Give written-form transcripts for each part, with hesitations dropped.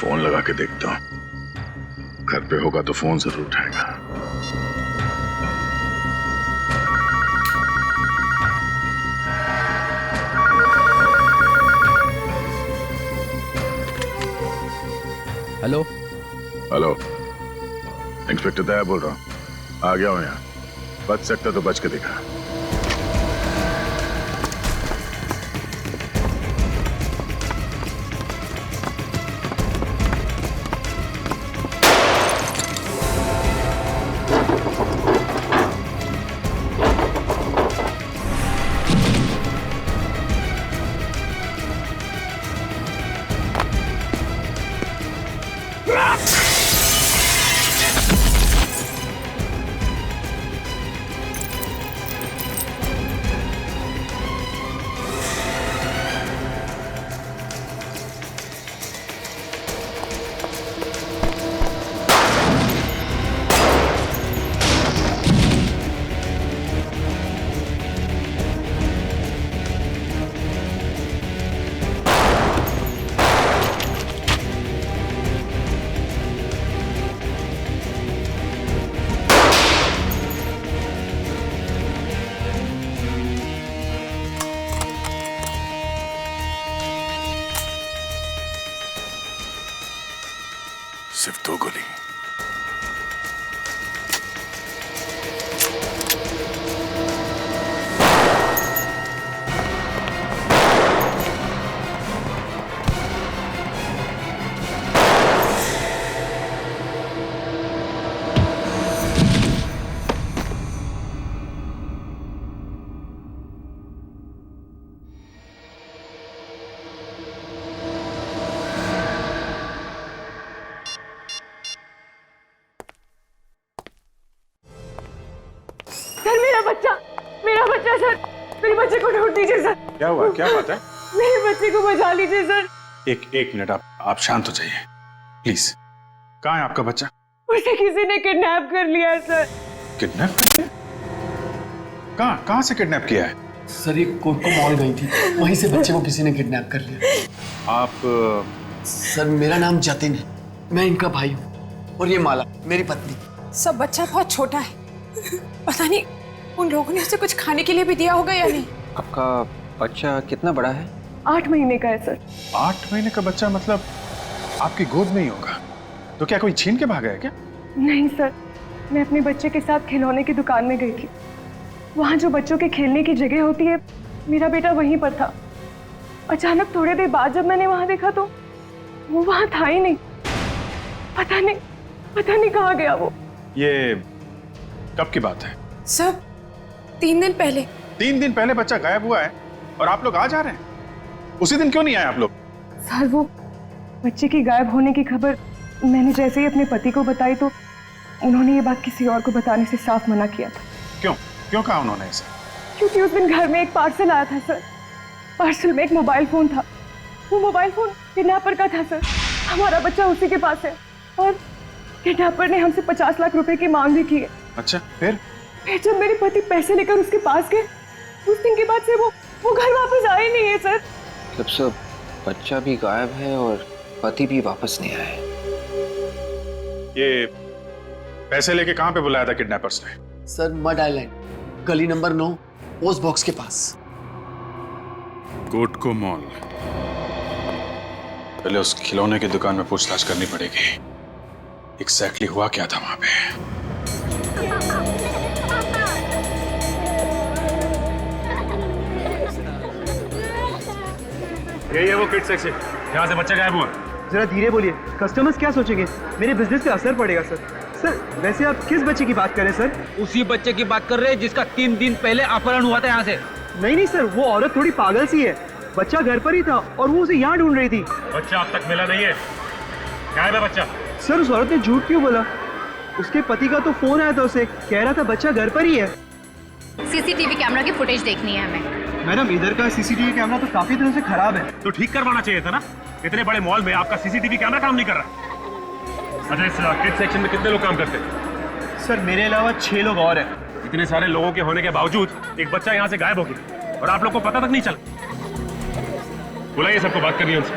Phone लगा के देखता हूँ, घर पे होगा तो फोन जरूर उठाएगा। हेलो हेलो, इंस्पेक्टर दया बोल रहा हूँ। आ गया हूँ यहाँ। बच सकता तो बच के दिखा। सिर्फ 2 गोली। सर मेरा बच्चा सर, मेरे बच्चे को ढूंढ दीजिए सर। क्या हुआ? क्या बात है? मेरे बच्चे को बचा लीजिए सर। एक मिनट, आप शांत हो जाइए प्लीज। कहाँ है आपका बच्चा? उसे किसी ने किडनैप कर लिया है सर। किडनैप? कहाँ से किडनैप किया है? सर ये कोटको मॉल गई थी, वहीं से बच्चे को किसी ने किडनैप कर लिया। आप सर मेरा नाम जतिन है, मैं इनका भाई हूँ, और ये माला मेरी पत्नी। सब बच्चा बहुत छोटा है, पता नहीं उन लोगों ने उसे कुछ खाने के लिए भी दिया होगा या नहीं। आपका बच्चा कितना बड़ा है? 8 महीने का है सर। 8 महीने का बच्चा? मतलब आपकी गोद में ही होगा? तो क्या कोई छीन के भागा है क्या? नहीं सर, मैं अपने बच्चे के साथ खिलौने की दुकान में गई थी। वहाँ जो बच्चों के खेलने की जगह होती है, मेरा बेटा वहीं पर था। अचानक थोड़ी देर बाद जब मैंने वहाँ देखा तो वो वहाँ था ही नहीं। पता नहीं कहाँ गया वो। ये कब की बात है? सब 3 दिन पहले। 3 दिन पहले बच्चा गायब हुआ है और आप लोग आ जा रहे हैं? उसी दिन क्यों नहीं आए आप लोग? सर वो बच्चे की गायब होने की खबर मैंने जैसे ही अपने पति को बताई तो उन्होंने ये बात किसी और को बताने से साफ मना किया था। क्यों कहा उन्होंने ऐसा? क्योंकि उस दिन घर में एक पार्सल आया था सर। पार्सल में एक मोबाइल फोन था। वो मोबाइल फोन किडनैपर का था सर। हमारा बच्चा उसी के पास है और किडनैपर ने हमसे 50 लाख रुपए की मांग भी की है। अच्छा, फिर जब मेरे पति पैसे लेकर उसके पास गए, उस दिन के बाद से वो घर वापस आए नहीं है सर। मतलब सब बच्चा भी गायब है और पति भी वापस नहीं आया है। ये पैसे लेके कहाँ पे बुलाया था किडनैपर्स ने? सर मड आइलैंड, गली नंबर 9, पोस्ट बॉक्स के पास। कोटको मॉल। पहले उस खिलौने की दुकान में पूछताछ करनी पड़ेगी। एग्जैक्टली हुआ क्या था वहां पे? यही है वो किड सेक्शन जहाँ से बच्चा गायब हुआ। जरा धीरे बोलिए, कस्टमर्स क्या सोचेंगे? मेरे बिजनेस पे असर पड़ेगा सर। सर वैसे आप किस बच्चे की बात कर रहे हैं सर? उसी बच्चे की बात कर रहे हैं जिसका 3 दिन पहले अपहरण हुआ था यहाँ से। नहीं सर, वो औरत थोड़ी पागल सी है। बच्चा घर पर ही था और वो उसे यहाँ ढूंढ रही थी। बच्चा अब तक मिला नहीं है। गायब है बच्चा। सर उस औरत ने झूठ क्यों बोला? उसके पति का तो फोन आया था, उसे कह रहा था बच्चा घर पर ही है। सीसीटीवी कैमरा की फुटेज देखनी है हमें। मैडम इधर का सीसीटीवी कैमरा तो काफी दिनों से खराब है। तो ठीक करवाना चाहिए था ना। इतने बड़े मॉल में आपका सीसीटीवी कैमरा काम नहीं कर रहा। अच्छा, इस किड सेक्शन में कितने लोग काम करते हैं? सर मेरे अलावा 6 लोग और हैं। इतने सारे लोगों के होने के बावजूद एक बच्चा यहाँ से गायब हो गया और आप लोग को पता तक नहीं चला। बुलाइए सबको, बात करनी है उनसे।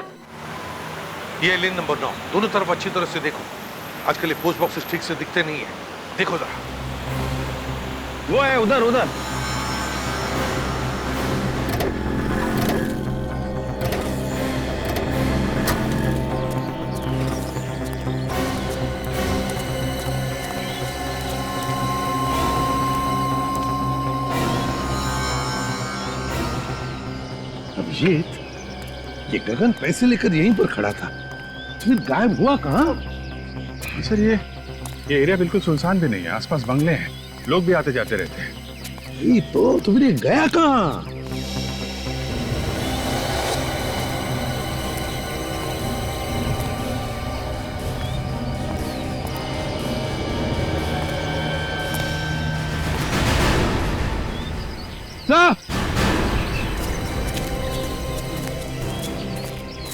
ये लेन नंबर 9, दोनों तरफ अच्छी तरह से देखो। आजकल ये पोस्ट बॉक्सेस ठीक से दिखते नहीं है, देखो जरा। वो है उधर उधर। अभिजीत, ये गगन पैसे लेकर यहीं पर खड़ा था, फिर गायब हुआ कहाँ? सर ये एरिया बिल्कुल सुनसान भी नहीं है, आसपास बंगले हैं, लोग भी आते जाते रहते हैं। ये तो फिर ये गया कहाँ?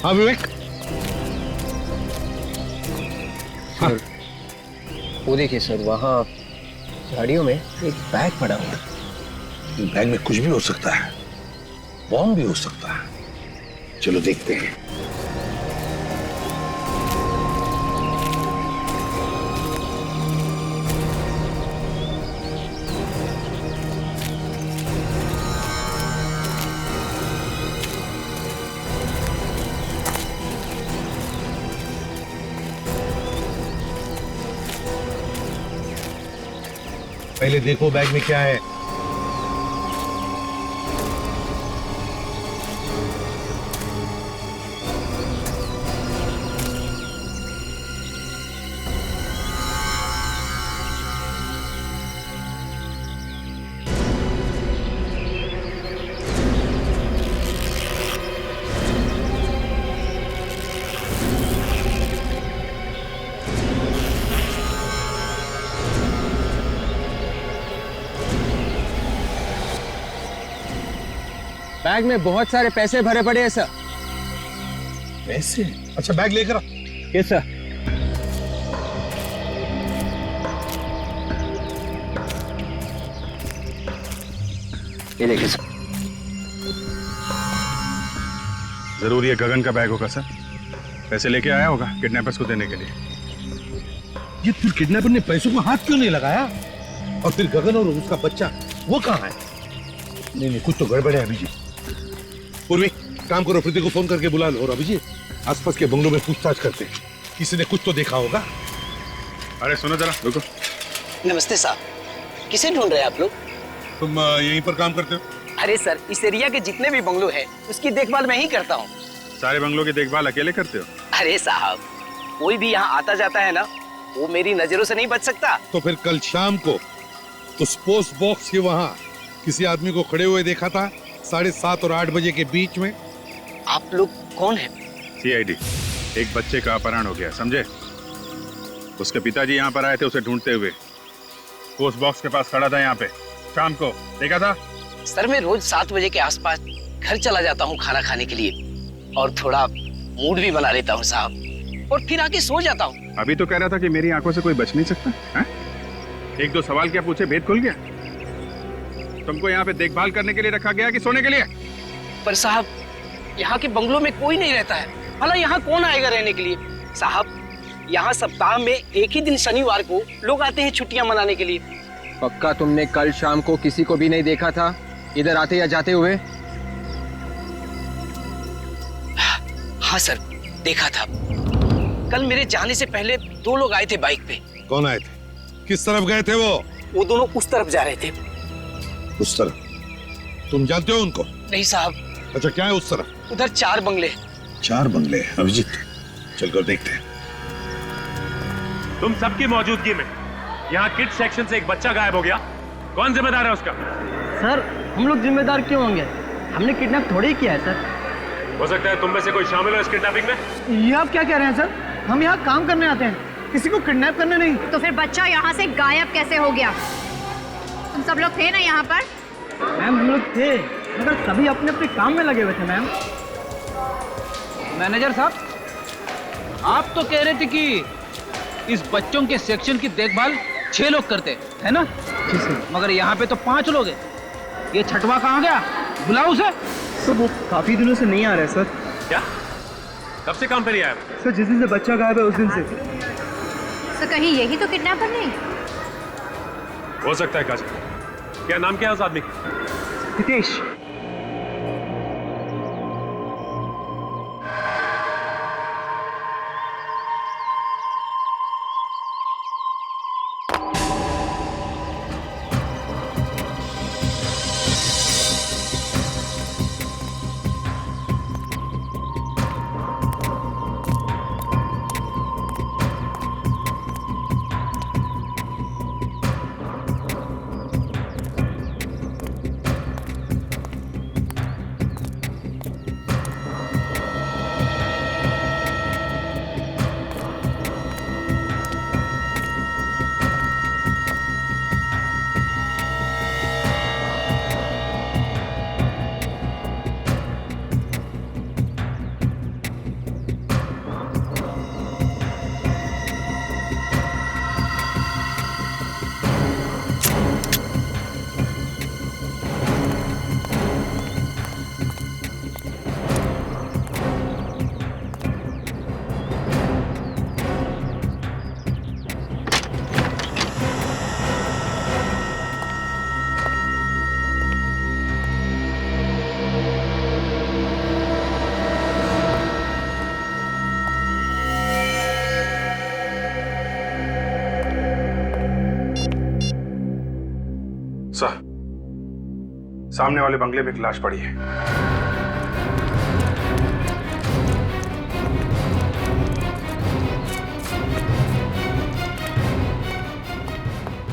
हाँ विवेक, सर वो देखिए सर, वहाँ झाड़ियों में एक बैग पड़ा हुआ है। बैग में कुछ भी हो सकता है, बॉम्ब भी हो सकता है। चलो देखते हैं। पहले देखो बैग में क्या है। बैग में बहुत सारे पैसे भरे पड़े हैं सर। पैसे? अच्छा बैग लेकर आ। Yes sir. ये देखिए सर। जरूर ये गगन का बैग होगा सर, पैसे लेके आया होगा किडनैपर्स को देने के लिए। ये फिर किडनैपर ने पैसों को हाथ क्यों नहीं लगाया? और फिर गगन और उसका बच्चा वो कहाँ है? नहीं नहीं, कुछ तो गड़बड़ है अभिजीत। पूर्वी, काम करो, प्रीति को फोन करके बुला लो। और अभिजीत, आसपास के बंगलों में पूछताछ करते हैं, किसी ने कुछ तो देखा होगा। अरे सुनो जरा, रुको। नमस्ते साहब, किसे ढूंढ रहे हैं आप लोग? तुम यहीं पर काम करते हो? अरे सर, इस एरिया के जितने भी बंगलो हैं उसकी देखभाल मैं ही करता हूँ। सारे बंगलों की देखभाल अकेले करते हो? अरे साहब, कोई भी यहाँ आता जाता है ना, वो मेरी नजरों से नहीं बच सकता। तो फिर कल शाम को उस पोस्ट बॉक्स के वहाँ किसी आदमी को खड़े हुए देखा था 7:30 और 8 बजे के बीच में। आप लोग कौन हैं? सीआईडी। एक बच्चे का अपहरण हो गया, समझे? उसके पिताजी यहाँ पर आए थे उसे ढूंढते हुए। पोस्ट बॉक्स के पास खड़ा था यहाँ पे, शाम को देखा था। सर, मैं रोज 7 बजे के आसपास घर चला जाता हूँ खाना खाने के लिए, और थोड़ा मूड भी बना लेता हूँ साहब, और फिर आके सो जाता हूँ। अभी तो कह रहा था कि मेरी आंखों से कोई बच नहीं सकता है? एक दो सवाल क्या पूछे, भेद खुल गया। तुमको यहाँ पे देखभाल करने के लिए रखा गया कि सोने के लिए? पर साहब, यहाँ के बंगलों में कोई नहीं रहता है, भला यहाँ कौन आएगा रहने के लिए? साहब, यहाँ सप्ताह में एक ही दिन शनिवार को लोग आते हैं छुट्टियां मनाने के लिए। पक्का तुमने कल शाम को किसी को भी नहीं देखा था इधर आते या जाते हुए? हाँ सर, देखा था। कल मेरे जाने से पहले 2 लोग आए थे बाइक पे। कौन आए थे? किस तरफ गए थे वो? वो दोनों उस तरफ जा रहे थे। उस तरफ? तुम जानते हो उनको? नहीं साहब। अच्छा, क्या है उस तरफ? उधर 4 बंगले। 4 बंगले? अभिजीत, चलकर देखते हैं। तुम सबकी मौजूदगी में यहाँ किड्स सेक्शन से एक बच्चा गायब हो गया, कौन जिम्मेदार है उसका? सर, हम लोग जिम्मेदार क्यों होंगे? हमने किडनैप थोड़ी ही किया है सर। हो सकता है तुम में से कोई शामिल हो इस किडनैपिंग में। ये आप क्या कह रहे हैं सर? हम यहाँ काम करने आते हैं, किसी को किडनैप करने नहीं। तो फिर बच्चा यहाँ से गायब कैसे हो गया? तुम सब लोग थे ना यहाँ पर? मैम, हम लोग थे, मगर सभी अपने अपने काम में लगे हुए थे मैम। मैनेजर साहब, आप तो कह रहे थे कि इस बच्चों के सेक्शन की देखभाल 6 लोग करते है ना? जी सर। मगर यहाँ पे तो 5 लोग हैं। ये छठवा कहाँ गया? बुलाओ उसे। तो वो काफी दिनों से नहीं आ रहे सर। क्या कब से काम पे नहीं आया? सर जिस दिन से बच्चा गायब है उस दिन से। तो कहीं यही तो किडनैपर नहीं? हो सकता है काजल। क्या नाम क्या है उस आदमी का? हितेश। सर, सामने वाले बंगले में एक लाश पड़ी है।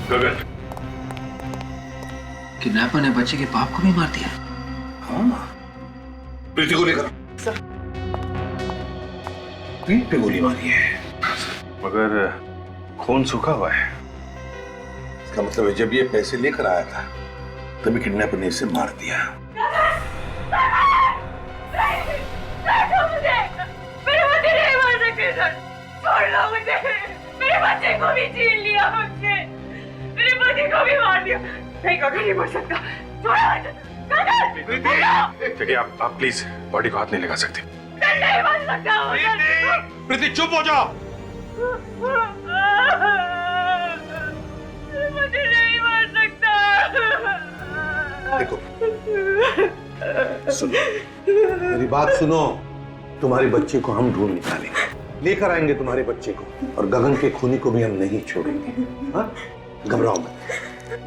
गगन, किडनैपर ने बच्चे के बाप को भी मार दिया। हाँ, प्रीति को लेकर पीठ पे गोली मारी है। मगर खून सूखा हुआ है। इसका मतलब है जब ये पैसे लेकर आया था तभी किडनैपर ने इसे मार दिया। मेरे बच्चे नहीं मार सकते सर, छोड़ लो मुझे। मेरे बच्चे को भी छीन लिया मुझसे, मेरे बच्चे को भी मार दिया। नहीं गगन नहीं मर सकता, देखिए आप प्लीज बॉडी को हाथ नहीं लगा सकते। नहीं मर सकता। प्रीति चुप हो जाओ। मुझे नहीं मार सकता। देखो सुनो, मेरी बात सुनो। तुम्हारे बच्चे को हम ढूंढ निकालेंगे, लेकर आएंगे तुम्हारे बच्चे को, और गगन के खूनी को भी हम नहीं छोड़ेंगे। हाँ, घबराओ मत।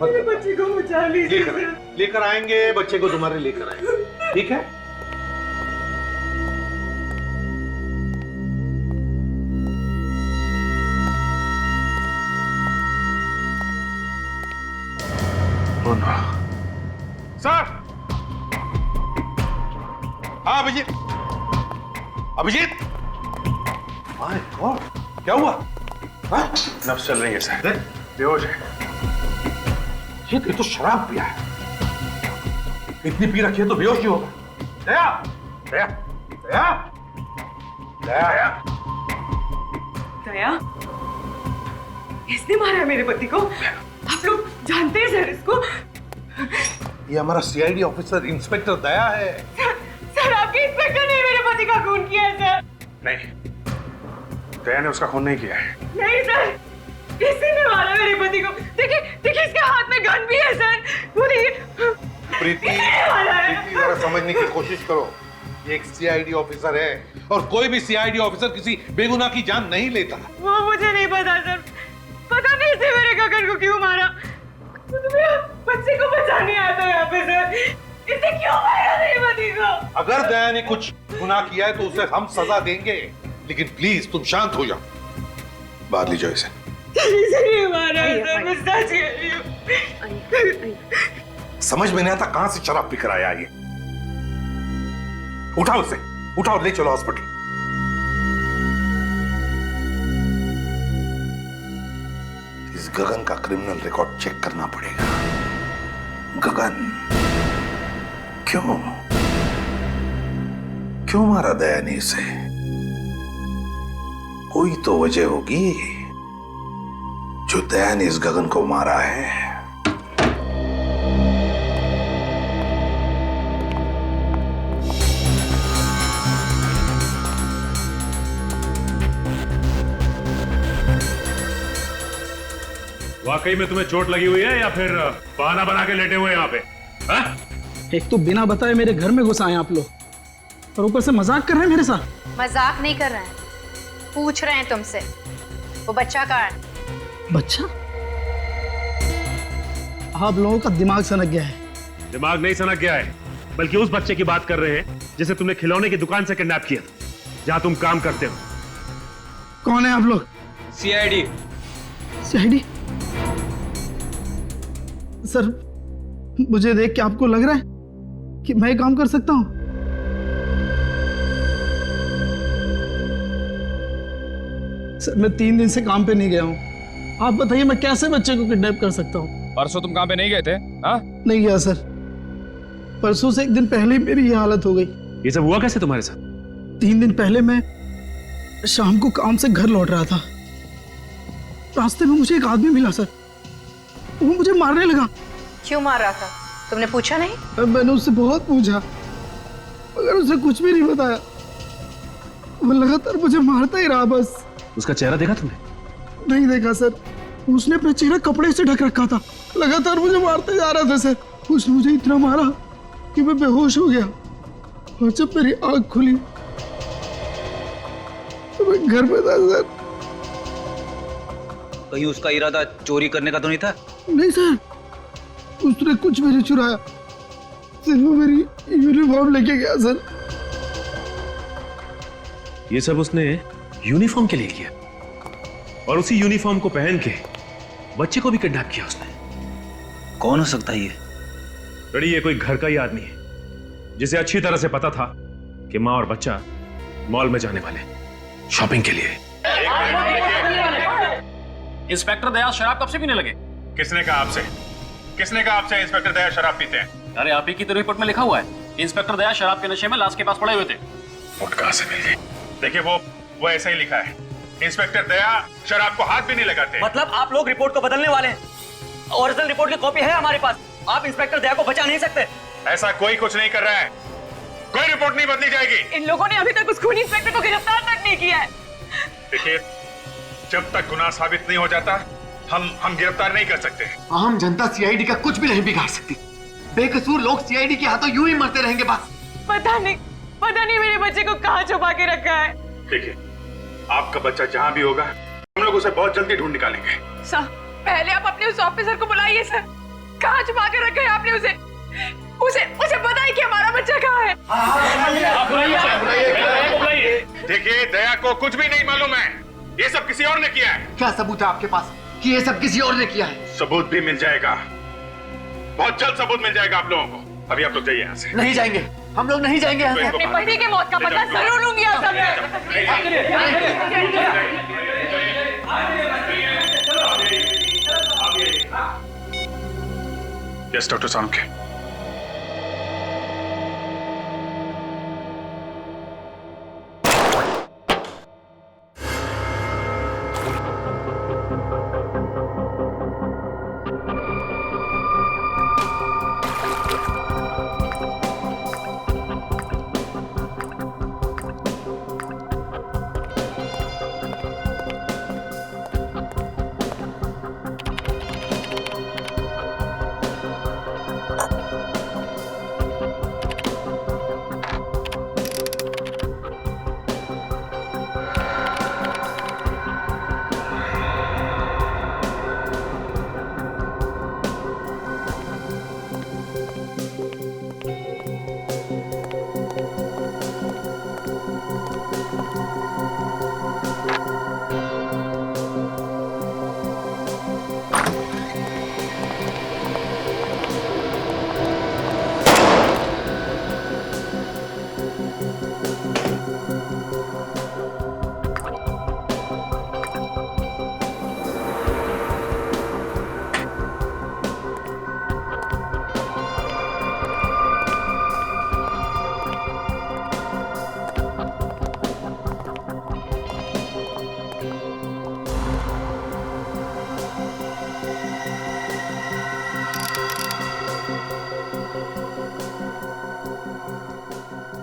मेरे बच्चे को बचा लीजिए। लेकर आएंगे बच्चे को, तुम्हारे लेकर आएंगे, ठीक है? सर, हाँ अभिजीत। अभिजीत, माय गॉड, क्या हुआ? हाँ? नब्ज चल रही है सर, बेहोश है। ये तो शराब पिया है। इतनी पी रखी है तो बेहोश ही होगा। दया, दया, दया, दया, दया, इसने मारा है मेरे पति को। आप लोग जानते हैं सर इसको? ये हमारा सीआईडी ऑफिसर इंस्पेक्टर दया है। सर आपके इंस्पेक्टर ने मेरे पति का खून किया है सर। नहीं, दया ने उसका खून नहीं किया है। नहीं सर, इसी ने मारा मेरे पति को। देखिए देखिए, इसके हाथ में गन भी है सर। वो देखिए। प्रीति, प्रीति जरा समझने की कोशिश करो। ये एक सीआईडी ऑफिसर है और कोई भी सीआईडी ऑफिसर किसी बेगुनाह की जान नहीं लेता। वो मुझे नहीं पता सर, पता नहीं इसे मेरे गगन को क्यों मारा। तो मेरे बच्चे को बचाने आया था यहाँ पे सर, इसे क्यों मारा मेरे पति को? अगर दया ने कुछ गुनाह किया है तो उसे हम सजा देंगे, लेकिन प्लीज तुम शांत हो जाओ। बाहर ले जाओ इसे। इसे मारा सर, मैं सच कह रही हूँ। समझ में नहीं आता कहां से शराब पीकर आया ये। उठाओ उसे, उठाओ, ले चलो हॉस्पिटल। इस गगन का क्रिमिनल रिकॉर्ड चेक करना पड़ेगा। गगन क्यों क्यों मारा दया ने इसे? कोई तो वजह होगी जो दया ने इस गगन को मारा है। वाकई में तुम्हें चोट लगी हुई है या फिर बहाना बना के लेटे हुए यहाँ पे? हाँ? एक तो बिना बताए मेरे घर में घुस आए आप लोग और ऊपर से मजाक कर रहे हैं मेरे साथ। मजाक नहीं कर रहे हैं, पूछ रहे हैं तुमसे वो बच्चा कहाँ है। बच्चा? आप लोगों का दिमाग सनक गया है। दिमाग नहीं सनक गया है, बल्कि उस बच्चे की बात कर रहे हैं जिसे तुमने खिलौने की दुकान से किडनैप किया था, जहां तुम काम करते हो। कौन है आप लोग? सीआईडी। सीआईडी? सर, मुझे देख के आपको लग रहा है कि मैं काम कर सकता हूं? सर, मैं 3 दिन से काम पे नहीं गया हूं। आप बताइए मैं कैसे बच्चे को किडनैप कर सकता हूं? परसों तुम काम पे नहीं गए थे? हाँ? नहीं गया सर। परसों से 1 दिन पहले ही मेरी ये हालत हो गई। ये सब हुआ कैसे तुम्हारे साथ? 3 दिन पहले मैं शाम को काम से घर लौट रहा था। रास्ते में मुझे एक आदमी मिला सर, वो मुझे मारने लगा। क्यों मार रहा था, तुमने पूछा नहीं? मैंने उससे बहुत पूछा मगर उसने कुछ भी नहीं बताया। वो लगातार मुझे मारता ही रहा बस। उसका चेहरा देखा तुमने? नहीं देखा सर, उसने अपना चेहरा कपड़े से ढक रखा था। लगातार मुझे मारते जा रहा था सर। उसने मुझे इतना मारा कि मैं बेहोश हो गया और जब मेरी आंख खुली तो मैं घर में था सर। कहीं उसका इरादा चोरी करने का तो नहीं था? नहीं सर, उसने कुछ भी नहीं चुराया, सिर्फ वो मेरी यूनिफॉर्म लेके गया सर। ये सब उसने यूनिफॉर्म के लिए किया और उसी यूनिफॉर्म को पहन के बच्चे को भी किडनैप किया उसने। कौन हो सकता है ये? बड़ी, ये कोई घर का ही आदमी है जिसे अच्छी तरह से पता था कि माँ और बच्चा मॉल में जाने वाले शॉपिंग के लिए। इंस्पेक्टर दया शराब कब से पीने लगे? किसने कहा आपसे? किसने कहा आपसे इंस्पेक्टर दया शराब पीते हैं? अरे आप ही की तो रिपोर्ट में लिखा हुआ है, इंस्पेक्टर दया शराब के नशे में लाश के पास पड़े हुए थे। रिपोर्ट कहां से मिल गई? देखिए वो ऐसा ही लिखा है, इंस्पेक्टर दया शराब को हाथ भी नहीं लगाते। मतलब आप लोग रिपोर्ट को बदलने वाले हैं? ओरिजिनल रिपोर्ट की कॉपी है हमारे पास, आप इंस्पेक्टर दया को बचा नहीं सकते। ऐसा कोई कुछ नहीं कर रहा है, कोई रिपोर्ट नहीं बदली जाएगी। इन लोगों ने अभी तक उस खूनी इंस्पेक्टर को गिरफ्तार तक नहीं किया है। देखिए, जब तक गुनाह साबित नहीं हो जाता हम गिरफ्तार नहीं कर सकते। आम जनता सीआईडी का कुछ भी नहीं बिगाड़ सकती। बेकसूर लोग सीआईडी के हाथों यूं ही मरते रहेंगे बस। पता नहीं मेरे बच्चे को कहाँ छुपा के रखा है। देखिए, आपका बच्चा जहाँ भी होगा हम लोग उसे बहुत जल्दी ढूंढ निकालेंगे। सर, पहले आप अपने उस ऑफिसर को बुलाइए सर। कहाँ छुपा के रखा है आपने उसे? उसे पता है कि हमारा बच्चा कहाँ है। देखिए, दया को कुछ भी नहीं मालूम है, ये सब किसी और ने किया है। क्या सबूत है आपके पास कि ये सब किसी और ने किया है? सबूत भी मिल जाएगा, बहुत जल्द सबूत मिल जाएगा आप लोगों को। अभी आप लोग जाइए यहाँ से। नहीं जाएंगे, हम लोग नहीं जाएंगे यहाँ से। अपने पति के मौत का बदला जरूर लूंगी आप सब। यस डॉक्टर सामके।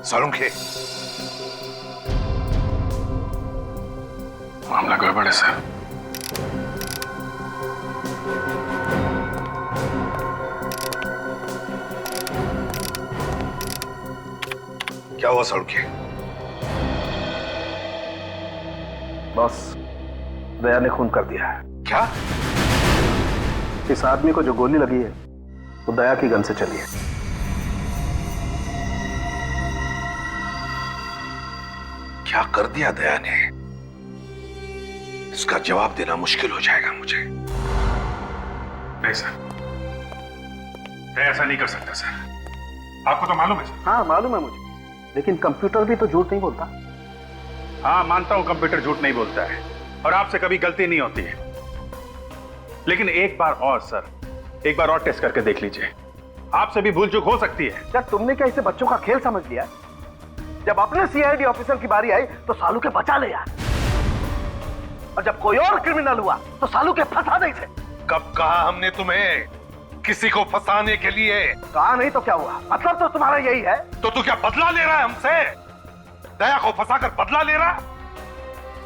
सालुंखे, मामला गड़बड़ है सर। क्या हुआ सड़के? बॉस, दया ने खून कर दिया है। क्या? इस आदमी को जो गोली लगी है वो दया की गन से चली है। क्या कर दिया दया ने? इसका जवाब देना मुश्किल हो जाएगा मुझे। नहीं सर, मैं ऐसा नहीं कर सकता सर। आपको तो मालूम है सर। हाँ मालूम है मुझे, लेकिन कंप्यूटर भी तो झूठ नहीं बोलता। हाँ मानता हूं कंप्यूटर झूठ नहीं बोलता है और आपसे कभी गलती नहीं होती है, लेकिन एक बार और सर, एक बार और टेस्ट करके देख लीजिए, आपसे भी भूल चूक हो सकती है। यार तुमने क्या इसे बच्चों का खेल समझ लिया? जब अपने सीआईडी ऑफिसर की बारी आई तो सालू के बचा ले यार, और जब कोई और क्रिमिनल हुआ तो सालू के फंसा नहीं थे। कब कहा हमने तुम्हें किसी को फंसाने के लिए? कहा नहीं तो क्या हुआ? मतलब तो तुम्हारा यही है। तो तू क्या बदला ले रहा है हमसे? दया को फंसाकर बदला ले रहा?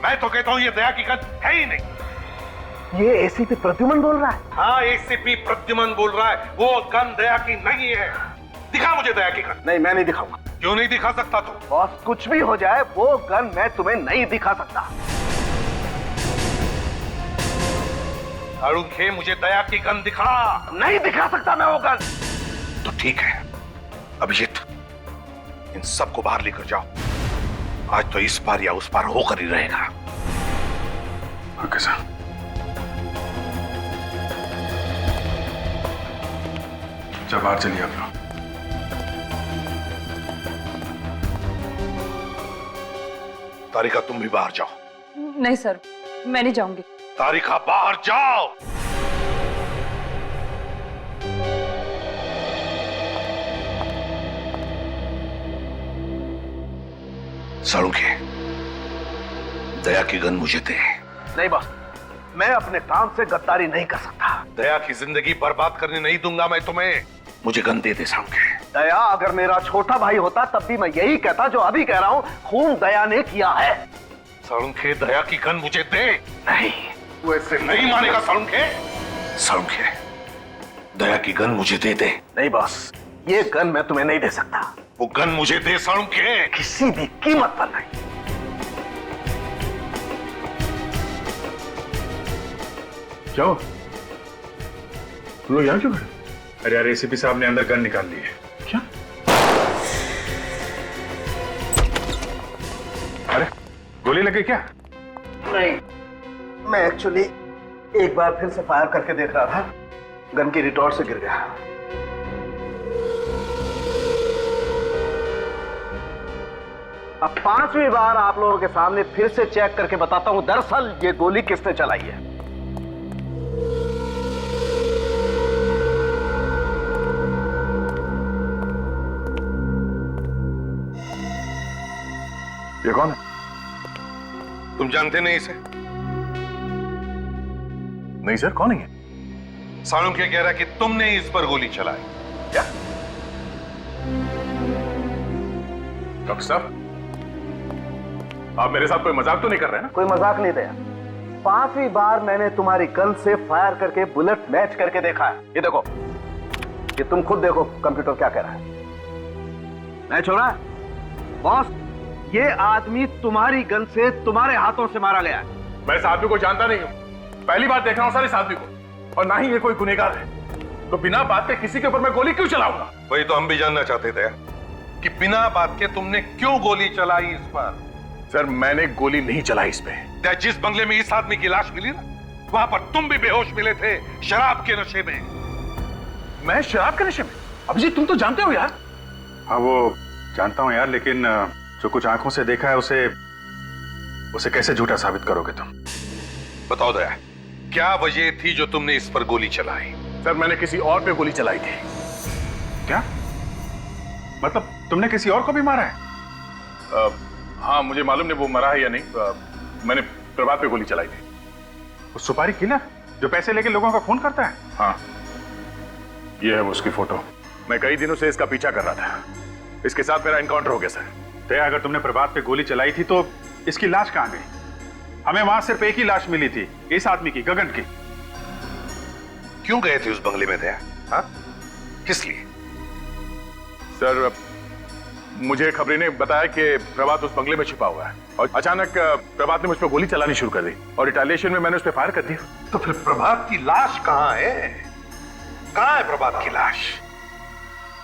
मैं तो कहता हूं ये दया की गन है ही नहीं। ये एसीपी प्रद्युमन बोल रहा है। हाँ एसीपी प्रद्युमन बोल रहा है, वो गन दया की नहीं है। दिखा मुझे दया की गन। नहीं मैं नहीं दिखाऊंगा। क्यों नहीं दिखा सकता तू? बॉस कुछ भी हो जाए वो गन मैं तुम्हें नहीं दिखा सकता। अरुण मुझे दया की गन दिखा। नहीं दिखा सकता मैं वो गन। तो ठीक है अभिजीत, इन सबको बाहर लेकर जाओ। आज तो इस पार या उस पार होकर ही रहेगा। Okay sir. चल बाहर चलिए आप लोग। तारिका तुम भी बाहर जाओ। नहीं सर, मैं नहीं जाऊंगी। तारिका बाहर जाओ। सड़ूंगे, दया की गन मुझे दे। नहीं बॉस, मैं अपने काम से गद्दारी नहीं कर सकता। दया की जिंदगी बर्बाद करने नहीं दूंगा मैं तुम्हें। मुझे गन दे दे सड़ूंगे। दया अगर मेरा छोटा भाई होता तब भी मैं यही कहता जो अभी कह रहा हूं, खून दया ने किया है। सड़ूंगे, दया की गन मुझे दे। नहीं तू ऐसे नहीं मानेगा सड़ूंगे। सड़ूंगे, दया की गन मुझे दे दे। नहीं बॉस, ये गन मैं तुम्हें नहीं दे सकता। वो गन मुझे दे सड़ूंगे। किसी भी कीमत पर नहीं। जाओ। तुम लोग यहाँ क्यों खड़े? अरे यार एसीपी साहब ने अंदर गन निकाल ली है। क्या? अरे गोली लगी क्या? नहीं, मैं एक्चुअली एक बार फिर से फायर करके देख रहा था, गन की रिटॉर्ट से गिर गया। अब 5वीं बार आप लोगों के सामने फिर से चेक करके बताता हूं दरअसल ये गोली किसने चलाई है। ये कौन है? तुम जानते नहीं इसे? नहीं सर, कौन है? सालुंखे कह रहा है कि तुमने इस पर गोली चलाई। क्या? डॉक्टर साहब, आप मेरे साथ कोई मजाक तो नहीं कर रहे हैं ना? कोई मजाक नहीं दया। 5वीं बार मैंने तुम्हारी गन से फायर करके बुलेट मैच करके देखा है। ये देखो, ये तुम खुद देखो कंप्यूटर क्या कह रहा है। मैच हो रहा है बॉस। ये आदमी तुम्हारी गन से तुम्हारे हाथों से मारा गया है। मैं इस आदमी को जानता नहीं हूं, पहली बार देख रहा हूं सर इस आदमी को, और ना ही ये कोई गुनहगार है। तो बिना बात के किसी के ऊपर मैं गोली क्यों चलाऊंगा? वही तो हम भी जानना चाहते थे कि बिना बात के तुमने क्यों गोली चलाई इस पर। सर मैंने गोली नहीं चलाई इस पे। जिस बंगले में इस आदमी की लाश मिली ना, वहां पर तुम भी बेहोश मिले थे, शराब के नशे में। मैं शराब के नशे में? अभिजीत तुम तो जानते हो यार। हाँ वो जानता हूं यार, लेकिन जो कुछ आंखों से देखा है उसे कैसे झूठा साबित करोगे तुम? बताओ दया, क्या वजह थी जो तुमने इस पर गोली चलाई? सर मैंने किसी और पे गोली चलाई थी। क्या मतलब तुमने किसी और को भी मारा है? हाँ मुझे मालूम नहीं वो मरा है या नहीं। मैंने प्रभात पे गोली चलाई थी। वो सुपारी किलर जो पैसे लेके लोगों का खून करता है? हाँ ये है वो उसकी फोटो। मैं कई दिनों से इसका पीछा कर रहा था। इसके साथ मेरा एनकाउंटर हो गया सर। दया अगर तुमने प्रभात पे गोली चलाई थी तो इसकी लाश कहां गई? हमें वहां सिर्फ एक ही लाश मिली थी, इस आदमी की, गगन की। क्यों गए थे उस बंगले में दया? हाँ किस लिए? सर मुझे खबरी ने बताया कि प्रभात उस बंगले में छिपा हुआ है और अचानक प्रभात ने मुझ पर गोली चलानी शुरू कर दी और रिटेलिएशन में मैंने उस पर फायर कर दिया। तो फिर प्रभात की लाश कहाँ है? कहाँ है प्रभात की लाश?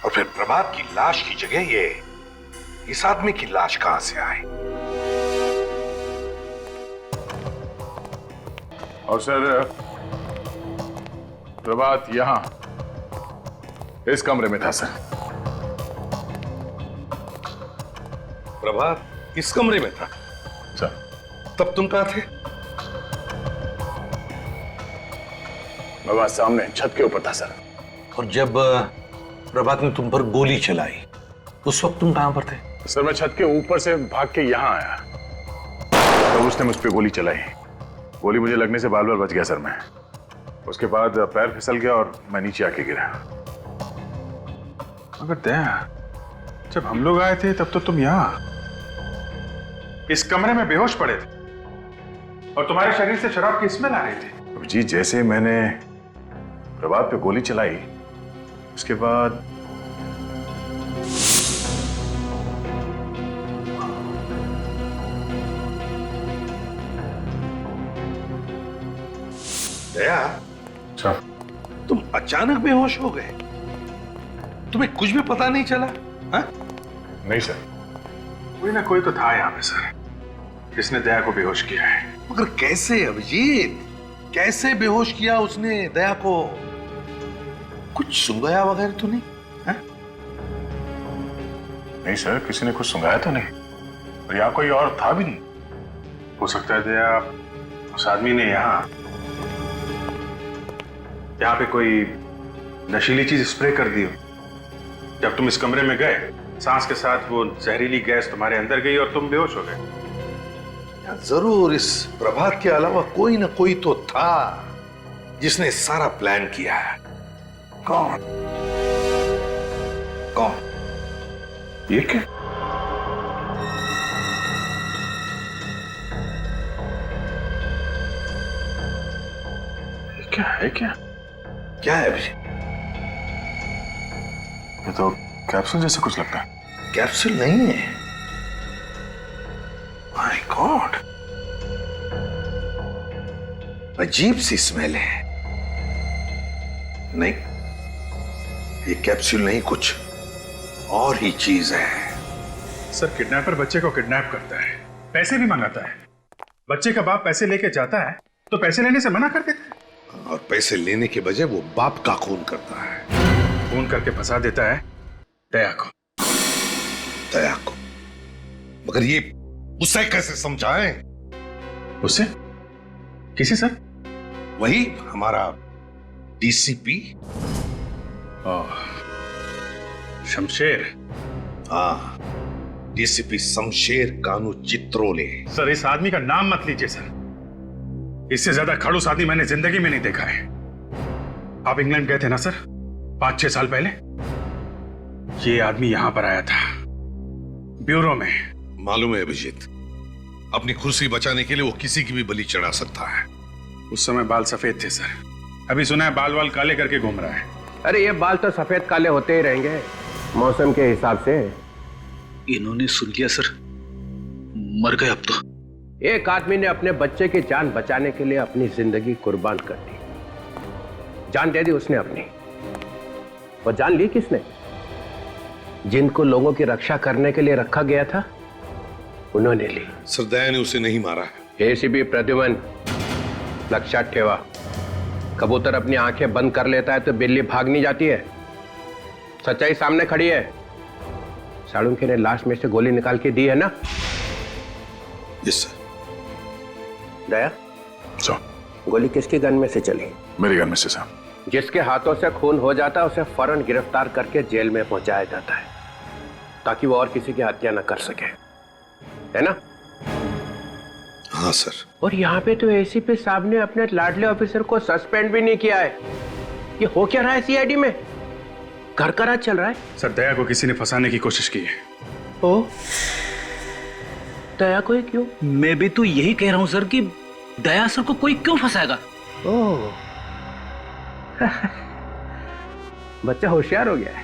और फिर प्रभात की लाश की जगह ये इस आदमी की लाश कहां से आई? और सर प्रभात यहां इस कमरे में था सर। प्रभात इस कमरे में था सर। तब तुम कहां थे? प्रभात सामने छत के ऊपर था सर। और जब प्रभात ने तुम पर गोली चलाई उस वक्त तुम कहां पर थे? सर मैं छत के ऊपर से भाग के यहां आया तो उसने मुझ पे गोली चलाई। गोली मुझे लगने से बाल बाल बच गया सर मैं। उसके बाद पैर फिसल गया और मैं नीचे आके गिरा। मगर दया, जब हम लोग आए थे तब तो तुम यहां इस कमरे में बेहोश पड़े थे और तुम्हारे शरीर से शराब की स्मेल आ रही थी। जी जैसे मैंने प्रभात पे गोली चलाई उसके बाद दया, सर तुम अचानक बेहोश हो गए? तुम्हें कुछ भी पता नहीं चला? हा? नहीं सर, कोई ना कोई तो था यहाँ पे सर जिसने दया को बेहोश किया है। मगर कैसे अभिजीत? कैसे बेहोश किया उसने दया को? कुछ सुंघाया वगैरह तो नहीं? हा? नहीं सर, किसी ने कुछ सुंघाया तो नहीं और यहाँ कोई और था भी नहीं। हो सकता है दया उस आदमी ने यहाँ पे कोई नशीली चीज स्प्रे कर दी हो। जब तुम इस कमरे में गए सांस के साथ वो जहरीली गैस तुम्हारे अंदर गई और तुम बेहोश हो गए। जरूर इस प्रभात के अलावा कोई ना कोई तो था जिसने सारा प्लान किया है। कौन? कौन? ये क्या? ये क्या है? क्या है अभिजीत? ये तो कैप्सूल जैसा कुछ लगता है। कैप्सूल नहीं है। माय गॉड, अजीब सी स्मेल है। नहीं, ये कैप्सूल नहीं, कुछ और ही चीज है। सर किडनैपर बच्चे को किडनैप करता है, पैसे भी मंगाता है। बच्चे का बाप पैसे लेके जाता है तो पैसे लेने से मना कर देता है और पैसे लेने के बजाय वो बाप का खून करता है। खून करके फंसा देता है दया को। दया को? मगर ये उसे कैसे समझाएं? उससे? किसे सर? वही हमारा डीसीपी शमशेर। हाँ, डीसीपी शमशेर कानू चित्रोले। सर इस आदमी का नाम मत लीजिए सर, इससे ज्यादा खड़ूस आदमी मैंने जिंदगी में नहीं देखा है। आप इंग्लैंड गए थे ना सर 5-6 साल पहले? ये आदमी यहां पर आया था ब्यूरो में। मालूम है अभिजीत, अपनी कुर्सी बचाने के लिए वो किसी की भी बलि चढ़ा सकता है। उस समय बाल सफेद थे सर, अभी सुना है बाल वाल काले करके घूम रहा है। अरे ये बाल तो सफेद काले होते ही रहेंगे मौसम के हिसाब से। इन्होंने सुन लिया सर, मर गए अब तो। एक आदमी ने अपने बच्चे की जान बचाने के लिए अपनी जिंदगी कुर्बान कर दी। जान दे दी उसने अपनी, और जान ली किसने? जिनको लोगों की रक्षा करने के लिए रखा गया था उन्होंने ली। सर दया ने उसे नहीं मारा है। एसीपी प्रद्युमन, लक्षात ठेवा, कबूतर अपनी आंखें बंद कर लेता है तो बिल्ली भाग नहीं जाती है। सच्चाई सामने खड़ी है। साळुंखे ने लाश में से गोली निकाल के दी है ना? Yes sir. दया, गोली किसकी गन में से चली? मेरी गन में से सर। जिसके हाथों से खून हो जाता है उसे फौरन गिरफ्तार करके जेल में पहुंचाया जाता है ताकि वो और किसी की हत्या न कर सके, है ना? हाँ सर। और यहाँ पे तो एसीपी साहब ने अपने लाडले ऑफिसर को सस्पेंड भी नहीं किया है। ये हो क्या रहा है सीआईडी में? घर का राज चल रहा है। सर दया को किसी ने फंसाने की कोशिश की है। ओ, दया को क्यों? मैं भी तो यही कह रहा हूं सर कि दया सर को कोई क्यों फंसाएगा? ओह बच्चा होशियार हो गया है।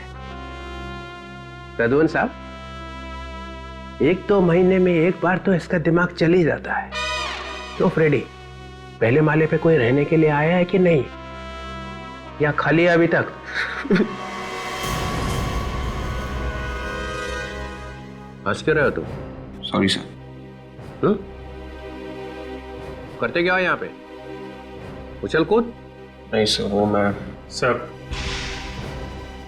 प्रद्युमन साहब, 1-2 महीने में एक बार तो इसका दिमाग चल ही जाता है। क्यों फ्रेडी, पहले माले पे कोई रहने के लिए आया है कि नहीं, या खाली है अभी तक? हंस क्यों रहे हो तुम? Sorry sir. करते क्या हो यहाँ पे? उछल कूद? नहीं सर, वो मैं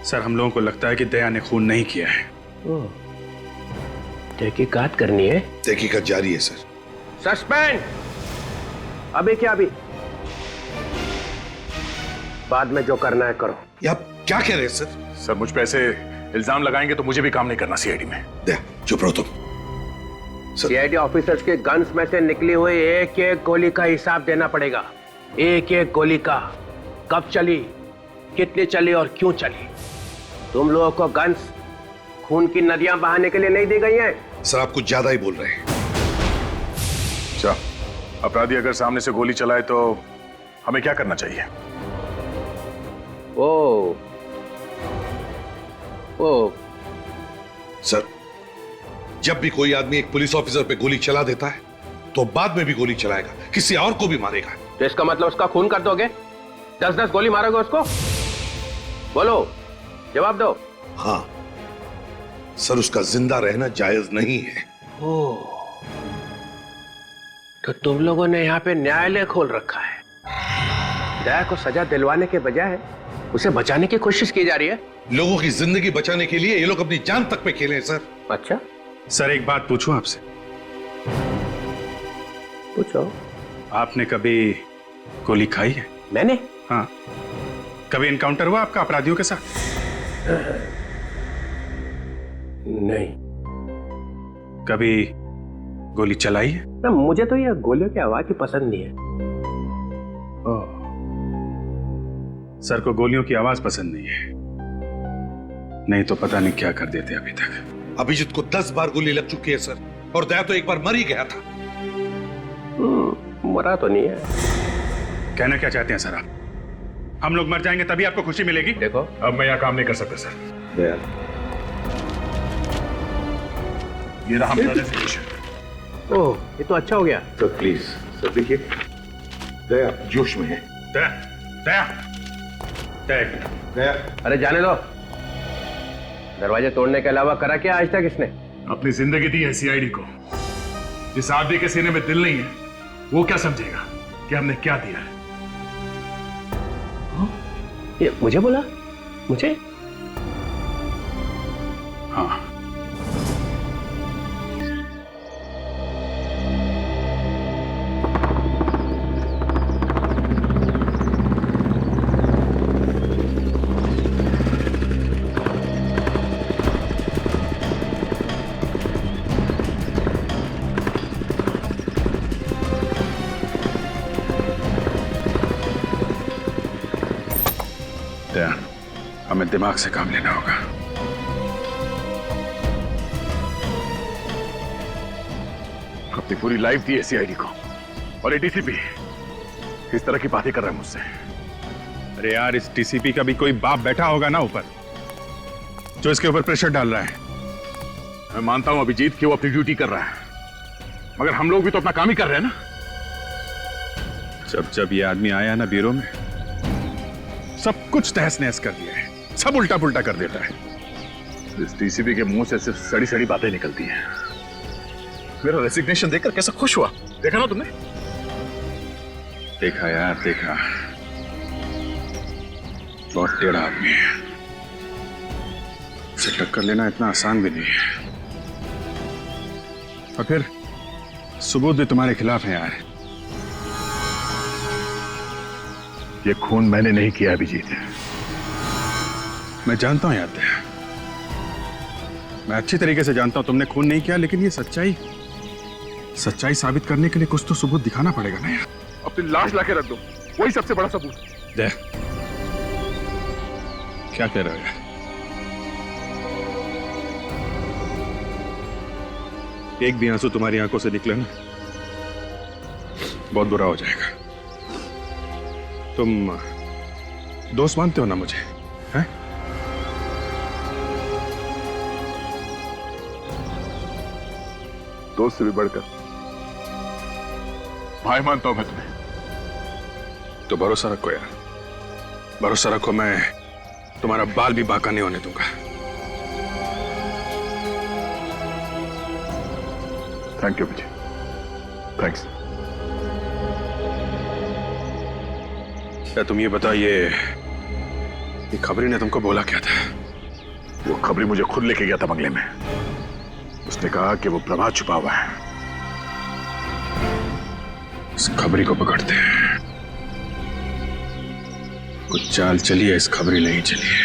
सर हम लोगों को लगता है कि दया ने खून नहीं किया है। तहकीकात करनी है? तहकीकात जारी है सर। सस्पेंड। अभी क्या, अभी बाद में जो करना है करो। ये आप क्या कह रहे हैं सर? सर मुझ पे ऐसे इल्जाम लगाएंगे तो मुझे भी काम नहीं करना सीआईडी में। दया चुप रहो तुम। सीआईडी ऑफिसर्स के गन्स में से निकली हुई एक एक गोली का हिसाब देना पड़ेगा। एक एक गोली का, कब चली, कितनी चली और क्यों चली। तुम लोगों को गन्स खून की नदियां बहाने के लिए नहीं दी गई हैं। सर आप कुछ ज्यादा ही बोल रहे हैं। अच्छा, अपराधी अगर सामने से गोली चलाए तो हमें क्या करना चाहिए? ओ सर, जब भी कोई आदमी एक पुलिस ऑफिसर पे गोली चला देता है तो बाद में भी गोली चलाएगा, किसी और को भी मारेगा। तो इसका मतलब उसका खून कर दोगे? 10-10 गोली मारोगे उसको? बोलो, जवाब दो। हाँ सर, उसका जिंदा रहना जायज नहीं है। तो तुम लोगों ने यहाँ पे न्यायालय खोल रखा है। दया को सजा दिलवाने के बजाय उसे बचाने की कोशिश की जा रही है। लोगों की जिंदगी बचाने के लिए ये लोग अपनी जान तक पे खेले हैं सर। अच्छा सर एक बात पूछूं आपसे? पूछो। आपने कभी गोली खाई है? मैंने? हाँ, कभी एनकाउंटर हुआ आपका अपराधियों के साथ? नहीं। कभी गोली चलाई है? ना, मुझे तो ये गोलियों की आवाज ही पसंद नहीं है। सर को गोलियों की आवाज पसंद नहीं है, नहीं तो पता नहीं क्या कर देते अभी तक। अभिजीत को 10 बार गोली लग चुकी है सर, और दया तो एक बार मर ही गया था। मरा तो नहीं है। कहना क्या चाहते हैं सर आप? हम लोग मर जाएंगे तभी आपको खुशी मिलेगी? देखो, अब मैं यहाँ काम नहीं कर सकता सर। दया, ये रहा हमारा रेजिग्नेशन। ओह, ये तो अच्छा हो गया। सर प्लीज सर, देखिए दया जोश में है। दया, दया, दया, दया। अरे जाने दो। दरवाजे तोड़ने के अलावा करा क्या आज तक इसने? अपनी जिंदगी दी है सीआईडी को। जिस आदमी के सीने में दिल नहीं है वो क्या समझेगा कि हमने क्या दिया है? ये मुझे बोला? मुझे? हाँ। हमें दिमाग से काम लेना होगा। अपनी पूरी लाइफ दी है सीआईडी को, और ये डीसीपी इस तरह की बातें कर रहा है मुझसे। अरे यार, इस डीसीपी का भी कोई बाप बैठा होगा ना ऊपर, जो इसके ऊपर प्रेशर डाल रहा है। मैं मानता हूं अभिजीत कि वो अपनी ड्यूटी कर रहा है, मगर हम लोग भी तो अपना काम ही कर रहे हैं ना। जब जब ये आदमी आया ना ब्यूरो में, सब कुछ तहस नहस कर दिया है, सब उल्टा पुल्टा कर देता है। इस डीसीपी के मुंह से सिर्फ सड़ी सड़ी बातें निकलती हैं। मेरा रेजिग्नेशन देखकर कैसा खुश हुआ, देखा ना तुमने? देखा यार, देखा। बहुत टेढ़ा आदमी है, उसे टक्कर लेना इतना आसान भी नहीं है। और फिर सबूत भी तुम्हारे खिलाफ है यार। ये खून मैंने नहीं किया अभिजीत, मैं जानता हूं यार, मैं अच्छी तरीके से जानता हूं तुमने खून नहीं किया, लेकिन ये सच्चाई साबित करने के लिए कुछ तो सबूत दिखाना पड़ेगा ना यार। अपनी लाश लाके रख दो, वही सबसे बड़ा सबूत। दे, क्या कह रहे हो यार? एक भी आंसू तुम्हारी आंखों से निकले ना, बहुत बुरा हो जाएगा। तुम दोस्त मानते हो ना मुझे, हैं? दोस्त से भी बढ़कर भाई मानता हूं मैं तुम्हें। तो भरोसा रखो यार, भरोसा रखो, मैं तुम्हारा बाल भी बांका नहीं होने दूंगा। Thank you Vijay, thanks. क्या तुम ये बताओ, ये खबरी ने तुमको बोला क्या था? वो खबरी मुझे खुद लेके गया था बंगले में। उसने कहा कि वो प्रभात छुपा हुआ है, इस खबरी को पकड़ते हैं। कुछ चाल चलिए, इस खबरी नहीं चलिए।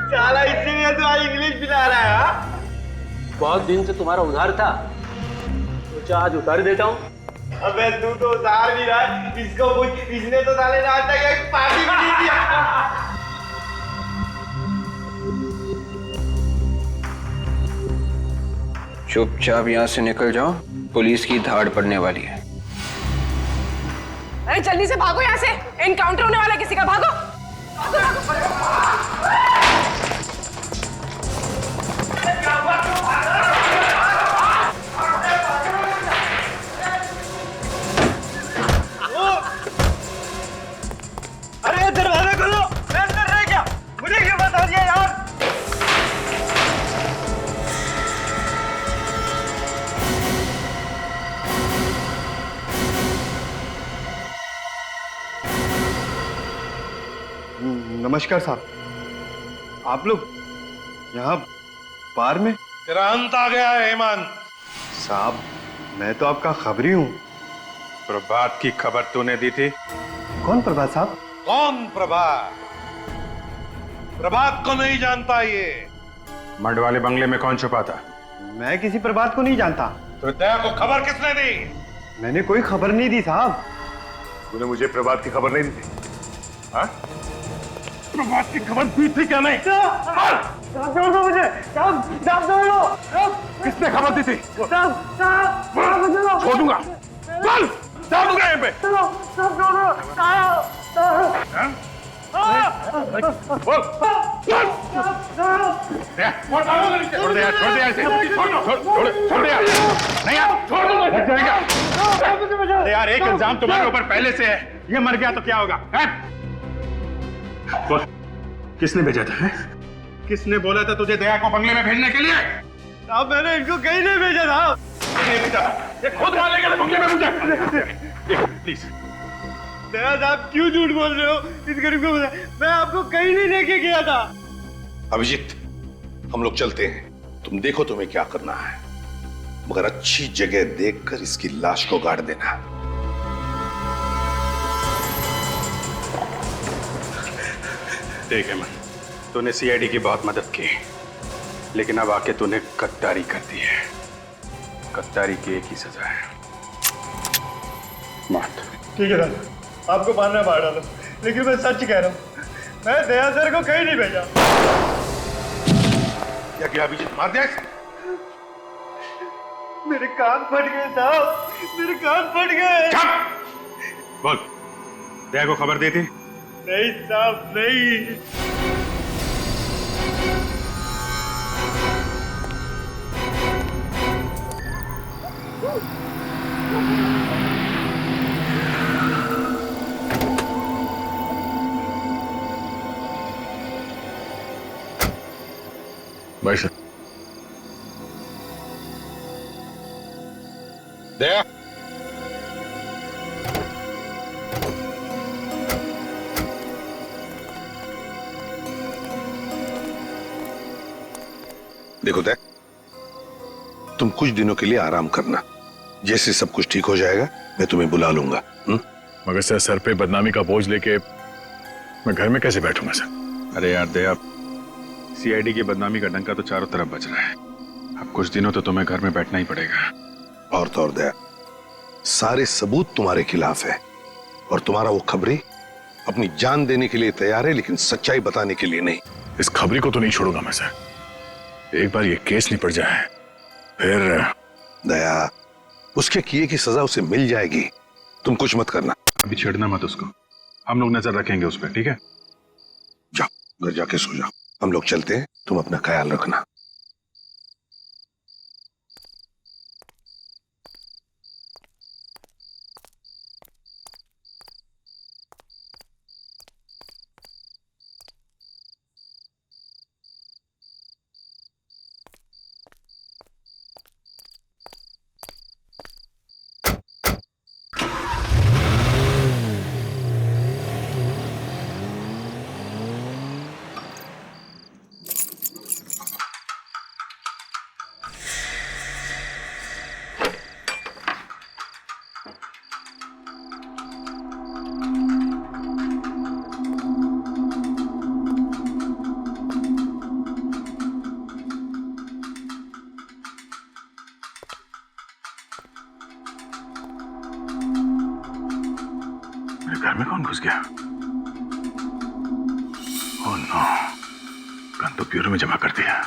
साला इसीलिए तो आज इंग्लिश पिला रहा है। बहुत दिन से तुम्हारा उधार था, सोचा आज उतार देता हूँ। अबे तू तो उधार भी रहा है, इसको कुछ, इसने तो साले आज तक एक पार्टी भी नहीं दिया। चुपचाप यहाँ से निकल जाओ, पुलिस की धाड़ पड़ने वाली है। अरे जल्दी से भागो यहाँ से, एनकाउंटर होने वाला है किसी का, भागो। अरे दरवाजा खोलो, मैं अंदर रह गया, मुझे क्यों बता दिया यार? नमस्कार साहब, आप लोग यहाँ बार में? तेरा अंत आ गया है हेमंत। साहब मैं तो आपका खबरी हूँ। प्रभात की खबर तूने दी थी? कौन प्रभात साहब? कौन प्रभात? प्रभात को नहीं जानता ये। मंड वाले बंगले में कौन छुपा था? मैं किसी प्रभात को नहीं जानता। तो दया को खबर किसने दी? मैंने कोई खबर नहीं दी साहब। तूने मुझे प्रभात की खबर नहीं दी थी? हाँ? प्रभात की खबर दी थी क्या नहीं? छोड़ दो मुझे, साहब छोड़ दो। किसने खबर दी थी? साहब छोड़ दूंगा, चल छोड़ दूंगा यहाँ पे। साहब छोड़ दो, छोड़ दे ऐसे, छोड़ दे यार, नहीं यार, छोड़ दो, लग जाएगा। अरे यार, एक इल्जाम तुम्हारे ऊपर पहले से है, ये मर गया तो क्या होगा? किसने भेजा था? है? किसने बोला था तुझे दया को बंगले में भेजने के लिए? साहब मैंने इनको कहीं नहीं भेजा साहब। ये खुद वहां लेके बंगले में मुझे प्लीज। दया साहब क्यों झूठ बोल रहे हो? इस गरीब को बता, मैं आपको कहीं नहीं लेके गया था। अभिजीत, हम लोग चलते हैं, तुम देखो तुम्हें क्या करना है, मगर अच्छी जगह देखकर इसकी लाश को गाड़ देना। ठीक है, मैं तूने सीआईडी की बहुत मदद की, लेकिन अब आके तूने गद्दारी कर दी है। गद्दारी की एक ही सजा है, मौत। ठीक है सर, आपको मारना मार डालो, लेकिन मैं सच कह रहा हूँ, मैं दया सर को कहीं नहीं भेजा। क्या किया अभिजीत? मार दिया? मेरे कान फट गए साहब, मेरे कान फट गए। बोल, दया को खबर दी थी? नहीं साहब नहीं। भाई सर, दया, देखो दया, तुम कुछ दिनों के लिए आराम करना, जैसे सब कुछ ठीक हो जाएगा मैं तुम्हें बुला लूंगा। मगर सर पे बदनामी का बोझ लेके मैं घर में कैसे बैठूंगा सर? अरे यार दया, सीआईडी की बदनामी का डंका तो चारों तरफ बज रहा है, अब कुछ दिनों तो तुम्हें घर में बैठना ही पड़ेगा। और तो और दया, सारे सबूत तुम्हारे खिलाफ है और तुम्हारा वो खबरी अपनी जान देने के लिए तैयार है, लेकिन सच्चाई बताने के लिए नहीं। इस खबरी को तो नहीं छोड़ूंगा मैं सर, एक बार ये केस निपट जाए फिर। दया, उसके किए की सजा उसे मिल जाएगी, तुम कुछ मत करना। अभी छेड़ना मत उसको, हम लोग नजर रखेंगे उस पर, ठीक है? जाओ घर जाके सो जाओ। हम लोग चलते हैं, तुम अपना ख्याल रखना। मेरे घर में कौन घुस गया? ओह नो, गन तो ब्यूरो में जमा कर दिया।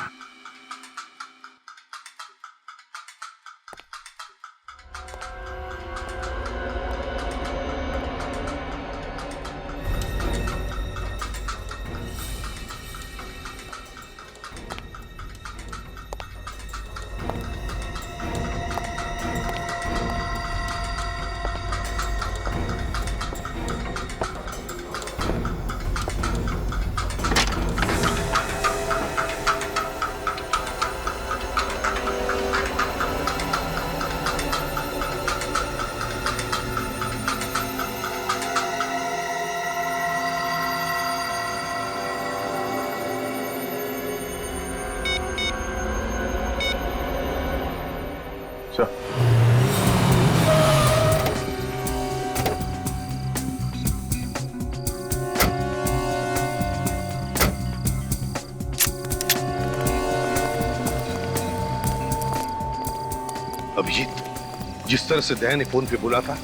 अभिजीत, जिस तरह से दया ने फोन पे बोला था,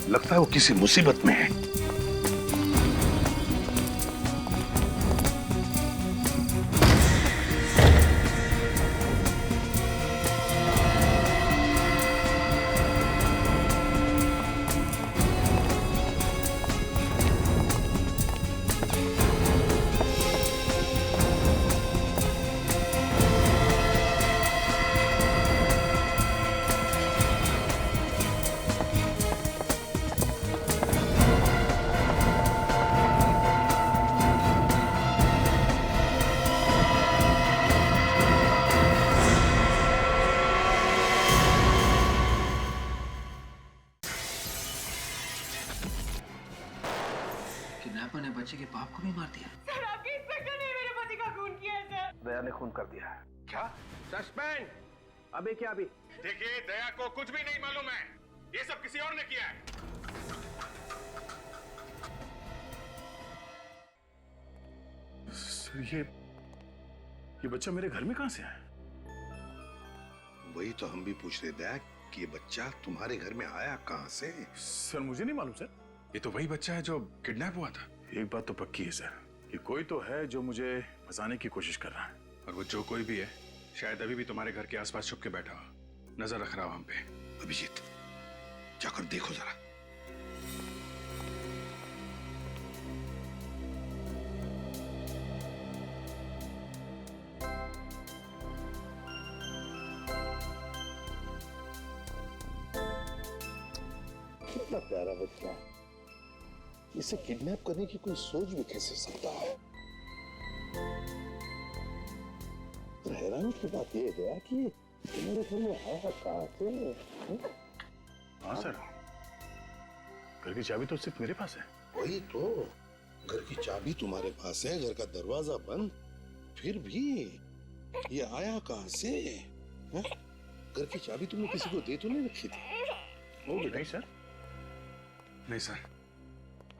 लगता है वो किसी मुसीबत में है। किडनैपर ने बच्चे के बाप को भी मार दिया। सर, आपके इंस्पेक्टर ने मेरे पति का खून किया है सर। दया ने खून कर दिया है। क्या? सस्पेंड। अभी क्या अभी? देखिए, दया को कुछ भी नहीं मालूम है। ये सब किसी और ने किया है। सर, ये बच्चा मेरे घर में कहां से आया? वही तो हम भी पूछ रहे दया कि ये बच्चा तुम्हारे घर में आया कहां से? सर, मुझे नहीं मालूम सर। ये तो वही बच्चा है जो किडनैप हुआ था। एक बात तो पक्की है सर, कि कोई तो है जो मुझे फंसाने की कोशिश कर रहा है। और वो जो कोई भी है, शायद अभी भी तुम्हारे घर के आसपास छुप के बैठा हो, नजर रख रहा हो हम पे। अभिजीत, जाकर देखो जरा। कितना प्यारा बच्चा, इसे किडनैप करने की कोई सोच भी कैसे सकता है? तो हैरानी की बात यह है कि मेरे घर में आया कहां से? हाँ सर, घर की चाबी तो सिर्फ मेरे पास है। वही तो, घर की चाबी तुम्हारे पास है, घर का दरवाजा बंद, फिर भी ये आया कहां से? है? घर की चाबी तुमने किसी को दे तो नहीं रखी थी? नहीं सर। नहीं सर,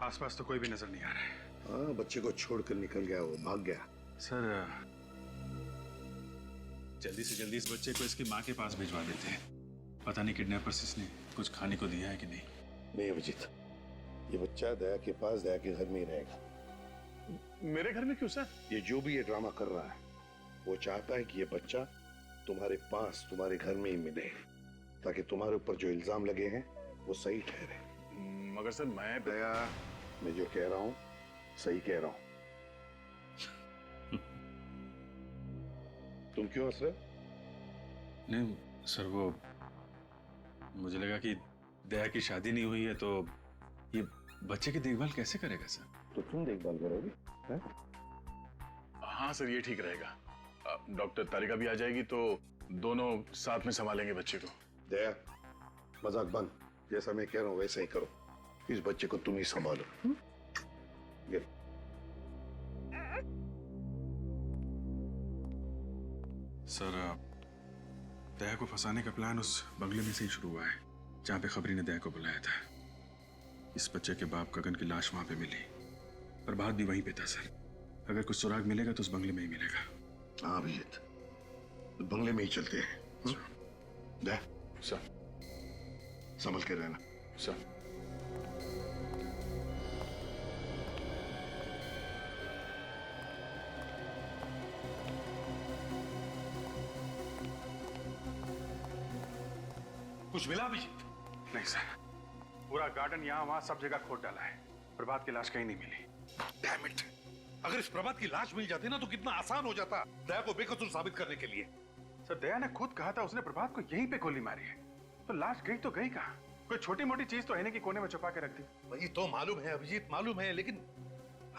आसपास तो कोई भी नजर नहीं आ रहा है। हाँ, बच्चे को छोड़कर निकल गया, वो भाग गया। सर, जल्दी से जल्दी इस बच्चे को इसकी माँ के पास भिजवा देते हैं। पता नहीं किडनैपर्स इसने कुछ खाने को दिया है कि नहीं। नहीं अभिजीत, ये बच्चा दया के पास, दया के घर में ही रहेगा। मेरे घर में क्यों सर? ये जो भी ये ड्रामा कर रहा है, वो चाहता है कि ये बच्चा तुम्हारे पास, तुम्हारे घर में ही मिले, ताकि तुम्हारे ऊपर जो इल्जाम लगे हैं वो सही ठहरे। मगर सर, मैं जो कह रहा हूं सही कह रहा हूं। तुम क्यों हंस रहे? नहीं सर, वो मुझे लगा कि दया की शादी नहीं हुई है तो ये बच्चे की देखभाल कैसे करेगा सर? तो तुम देखभाल करोगे? हैं? हाँ सर, ये ठीक रहेगा। डॉक्टर तारिका भी आ जाएगी तो दोनों साथ में संभालेंगे बच्चे को। दया, मजाक बंद। जैसा मैं कह रहा हूँ वैसा ही करो। इस बच्चे को तुम ही संभालो। ये सर, दया को फंसाने का प्लान उस बंगले में से ही शुरू हुआ है जहां पे खबरी ने दया को बुलाया था। इस बच्चे के बाप गगन की लाश वहां पे मिली, पर बात भी वहीं पे था सर। अगर कुछ सुराग मिलेगा तो उस बंगले में ही मिलेगा। हाँ अभिजीत, तो बंगले में ही चलते हैं। दया, सर संभल के रहना। सर कुछ मिला अभिजीत? नहीं सर, पूरा गार्डन यहाँ वहां सब जगह खोद डाला है। प्रभात की लाश कहीं नहीं मिली। Damn it! अगर इस प्रभात की लाश मिल जाती ना तो कितना आसान हो जाता दया को बेकसूर साबित करने के लिए। सर, दया ने खुद कहा था उसने प्रभात को यहीं पे गोली मारी है, तो लाश गई तो गई कहाँ? कोई छोटी मोटी चीज तो है नहीं कि कोने में छुपा के रख दी। वही तो मालूम है अभिजीत, मालूम है, लेकिन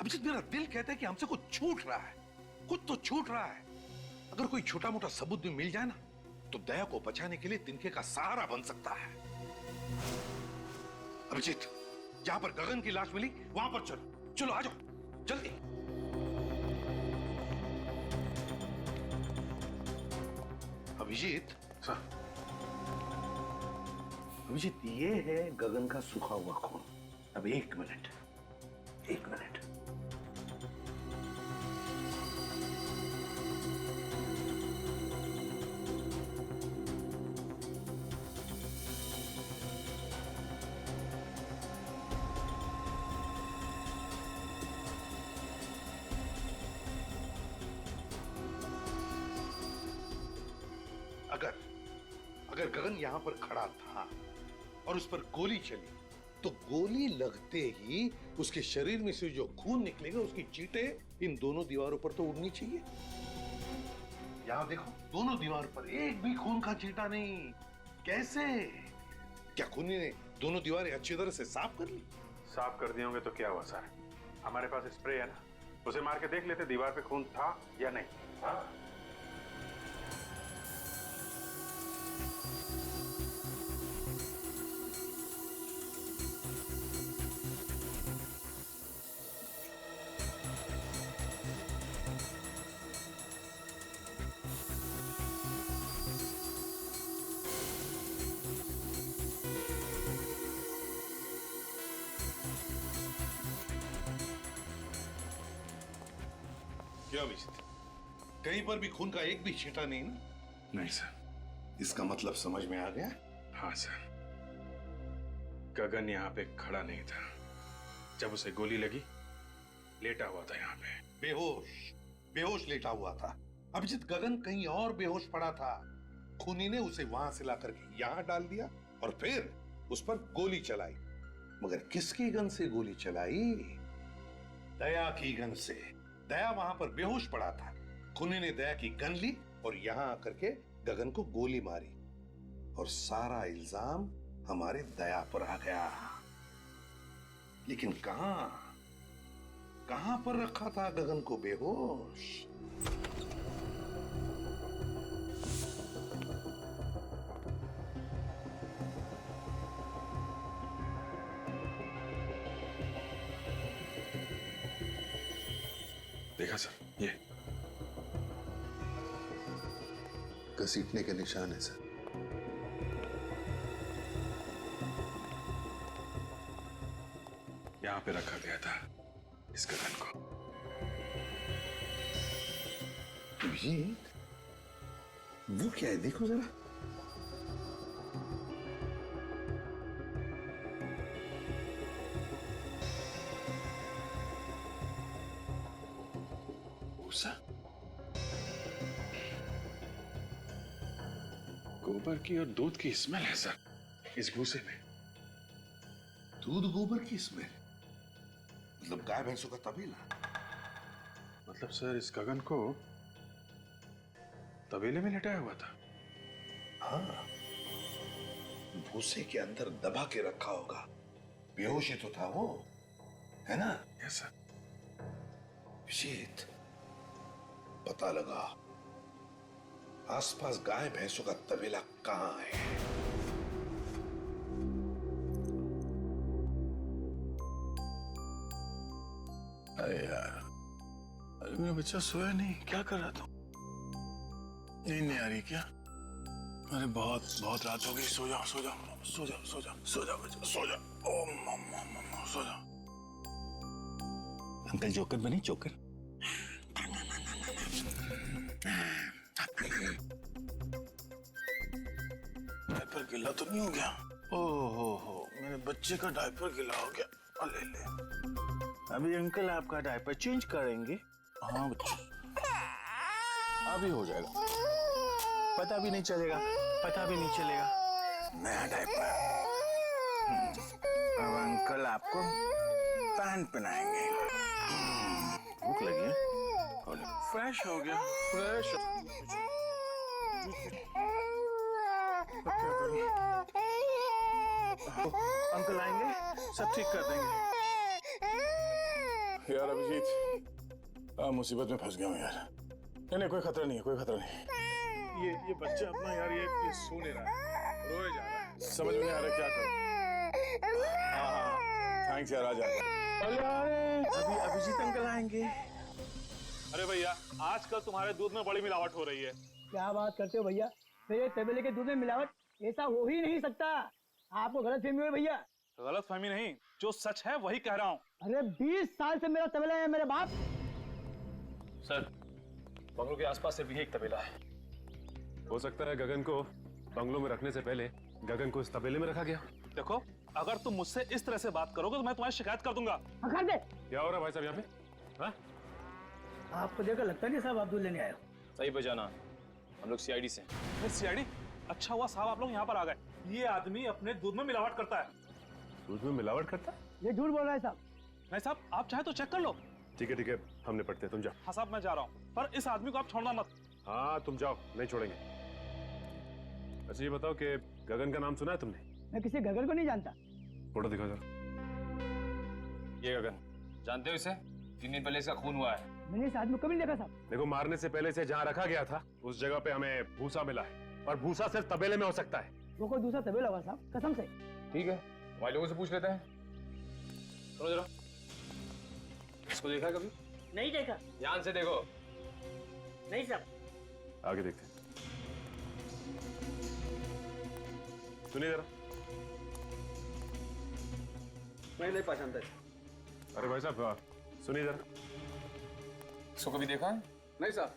अभिजीत मेरा दिल कहता है कि हमसे कुछ छूट रहा है, कुछ तो छूट रहा है। अगर कोई छोटा मोटा सबूत भी मिल जाए ना तो दया को बचाने के लिए तिनके का सहारा बन सकता है। अभिजीत, जहां पर गगन की लाश मिली वहां पर चलो, चलो आ जाओ जल्दी। अभिजीत सर, अभिजीत, ये है गगन का सूखा हुआ खून। अब एक मिनट। अगर गगन यहां पर खड़ा था और उस पर गोली चली तो गोली लगते ही उसके शरीर में से जो खून निकलेगा उसकी चींटें इन दोनों दीवारों पर तो उड़नी चाहिए। यहां देखो, दोनों दीवार पर एक भी खून का चींटा नहीं। कैसे? क्या खूनी ने दोनों दीवारें अच्छी तरह से साफ कर ली? साफ कर दिए होंगे तो क्या हुआ सर? हमारे पास स्प्रे है ना, उसे मार के देख लेते दीवार पे खून था या नहीं। हाँ? क्या अभिजीत, कहीं पर भी खून का एक भी छींटा नहीं ना? नहीं सर। इसका मतलब समझ में आ गया? हाँ सर, गगन यहाँ पे खड़ा नहीं था। जब उसे गोली लगी लेटा हुआ था यहाँ पे, बेहोश लेटा हुआ था। अभिजीत, गगन कहीं और बेहोश पड़ा था। खूनी ने उसे वहां से लाकर के यहाँ डाल दिया और फिर उस पर गोली चलाई। मगर किसकी गन से गोली चलाई? दया की गन से। दया वहां पर बेहोश पड़ा था, खूनी ने दया की गन ली और यहां आकर के गगन को गोली मारी और सारा इल्जाम हमारे दया पर आ गया। लेकिन कहां पर रखा था गगन को बेहोश? देखा सर, ये घसीटने के निशान है सर। यहां पे रखा गया था इस गगन को। अभिजीत, वो क्या है? देखो जरा। गोबर की और दूध की स्मेल है सर इस भूसे में। दूध गोबर की स्मेल? मतलब गाय भैंसों का तबीला? मतलब सर, इस गगन को तबेले में लेटाया हुआ था? हाँ, भूसे के अंदर दबा के रखा होगा। बेहोश ही तो था वो, है ना? Yes sir. अभिजीत, पता लगा आसपास गाय भैंसों का तबेला कहां है। अरे यार, अरे मेरा बच्चा सोया नहीं, क्या कर रहा था? नींद नहीं आ रही क्या? अरे बहुत रात हो गई, सो जाओ सो जाओ सो जाओ सो जाओ सो जाओ बच्चा, सो जाओ। ओ मम्मा सो जाओ। अंकल जोकर बने, जोकर। डायपर गीला तो नहीं हो गया? ओहो, मेरे बच्चे का डायपर गीला हो गया। अले ले, अभी अंकल आपका डायपर चेंज करेंगे। हाँ बच्चा, अभी हो जाएगा, पता भी नहीं चलेगा, पता भी नहीं चलेगा। नया डायपर। अब अंकल आपको पैंट पहनाएंगे। भूख लगी है? फ्रेश हो गया, फ्रेश। अंकल आएंगे, सब ठीक कर देंगे। यार अभिजीत, मुसीबत में फंस गया हूँ यार। नहीं कोई खतरा नहीं है, कोई खतरा नहीं। ये बच्चा अपना यार ये सो नहीं रहा है, रोए जा रहा है, समझ में नहीं आ रहा क्या करूं। हाँ, थैंक्स यार, आ जाएगा। अभी अभिजीत अंकल आएंगे। अरे भैया, आजकल तुम्हारे दूध में बड़ी मिलावट हो रही है। क्या बात करते हो भैया? मेरे तबेले के दूध में मिलावट? ऐसा हो ही नहीं सकता। आपको गलत फहमी हुई भैया। गलत फहमी नहीं, जो सच है वही कह रहा हूँ। अरे 20 साल से मेरा तबेला है मेरे बाप। सर, बंगलों के आसपास से भी एक तबेला है। हो सकता है गगन को बंगलों में रखने से पहले गगन को इस तबेले में रखा गया। देखो, अगर तुम मुझसे इस तरह से बात करोगे तो मैं तुम्हारी शिकायत कर दूंगा। कर दे। क्या हो रहा है भाई साहब यहाँ पे? हाँ? आपको देखकर लगता नहीं साहब आप दूध लेने आए हो। सही पहचाना, हम लोग सीआईडी से। सीआईडी? अच्छा हुआ साहब आप लोग यहाँ पर आ गए। ये आदमी अपने दूध में मिलावट करता है। दूध में मिलावट करता है? ये झूठ बोल रहा है साहब। नहीं साहब, आप चाहे तो चेक कर लो। ठीक है, हम निपटते हैं, तुम जाओ। हाँ साहब, मैं जा रहा हूँ, पर इस आदमी को आप छोड़ना मत। हाँ तुम जाओ, नहीं छोड़ेंगे। अच्छा ये बताओ कि गगन का नाम सुना है तुमने? मैं किसी गगन को नहीं जानता। फोटो दिखाओ जरा। ये गगन, जानते हो इसे? 3 दिन पहले इसका खून हुआ है। मैंने इस आदमी को कभी नहीं देखा साहब। देखो, मारने से पहले इसे जहाँ रखा गया था उस जगह पे हमें भूसा मिला है, और भूसा सिर्फ तबेले में हो सकता है। वो कोई दूसरा तबेला होगा साहब, कसम से। ठीक है, हमारे लोगों से पूछ लेते हैं। सुनो जरा, इसको देखा है कभी? नहीं देखा। ध्यान से देखो। नहीं साहब। आगे देखते हैं। सुनिए जरा। मैं नहीं पहचानता। अरे भाई साहब सुनिए जरा। इसको कभी देखा है? नहीं साहब।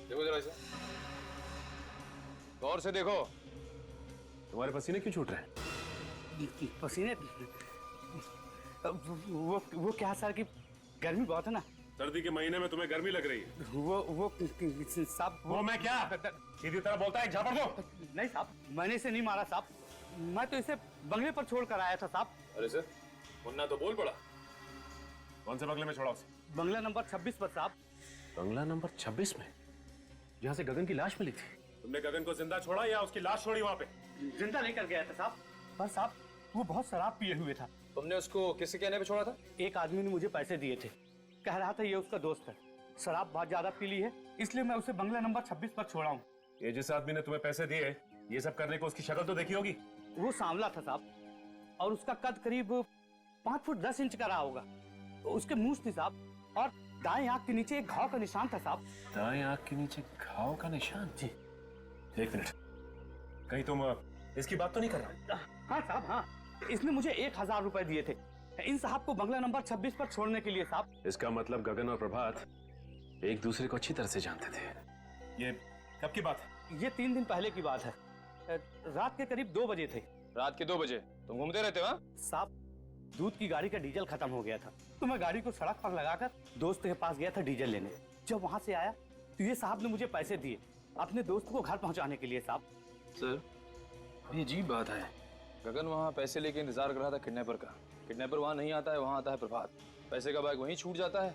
देखो जरा इसे, गौर से देखो। तुम्हारे पसीने क्यों छूट रहे हैं? पसीने? वो क्या सर की गर्मी बहुत है ना। सर्दी के महीने में तुम्हें गर्मी लग रही है? वो साहब। वो मैं क्या सीधी तरह बोलता है, झापड़ दो। नहीं साहब, मैंने इसे नहीं मारा साहब, मैं तो इसे बंगले पर छोड़ कर आया था साहब। अरे सर, मुन्ना तो बोल पड़ा। कौन से बंगले में छोड़ा उसे? बंगला नंबर 26 पर साहब। बंगला नंबर 26 में, जहाँ से गगन की लाश मिली थी? तुमने गगन को जिंदा छोड़ा या उसकी लाश छोड़ी वहाँ पे? जिंदा लेकर गया था साहब, पर साहब वो बहुत शराब पिए हुए था। तुमने उसको किससे कहने पे छोड़ा था? एक आदमी ने मुझे पैसे दिए थे, कह रहा था ये उसका दोस्त है, शराब बहुत ज्यादा पी ली है, इसलिए मैं उसे बंगला नंबर 26 पर छोड़ा हूँ। ये जिस आदमी ने तुम्हें पैसे दिए ये सब करने को, उसकी शक्ल तो देखी होगी? वो सांवला था साहब, और उसका कद करीब 5 फुट 10 इंच का रहा होगा। उसके मूंछ थी साहब, और दाएं आंख के नीचे एक घाव का निशान था साहब। दाएं आंख के नीचे घाव का निशान? जी। 1 मिनट, कहीं तुम इसकी बात तो नहीं कर रहा? हाँ साहब, हाँ। इसने मुझे 1000 रुपए दिए थे इन साहब को बंगला नंबर 26 पर छोड़ने के लिए साहब। इसका मतलब गगन और प्रभात एक दूसरे को अच्छी तरह से जानते थे। ये कब की बात है? ये 3 दिन पहले की बात है, रात के करीब 2 बजे थे। रात के 2 बजे तुम घूमते रहते हो? साहब, दूध की गाड़ी का डीजल खत्म हो गया था, तो मैं गाड़ी को सड़क पर लगाकर दोस्त के पास गया था डीजल लेने। जब वहां से आया तो ये साहब ने मुझे पैसे दिए अपने दोस्त को घर पहुंचाने के लिए साहब। सर, ये अजीब बात है, गगन वहाँ पैसे लेके इंतजार कर रहा था किडनैपर का। किडनैपर वहाँ नहीं आता है, वहाँ आता है प्रभात। पैसे का बैग वहीं छूट जाता है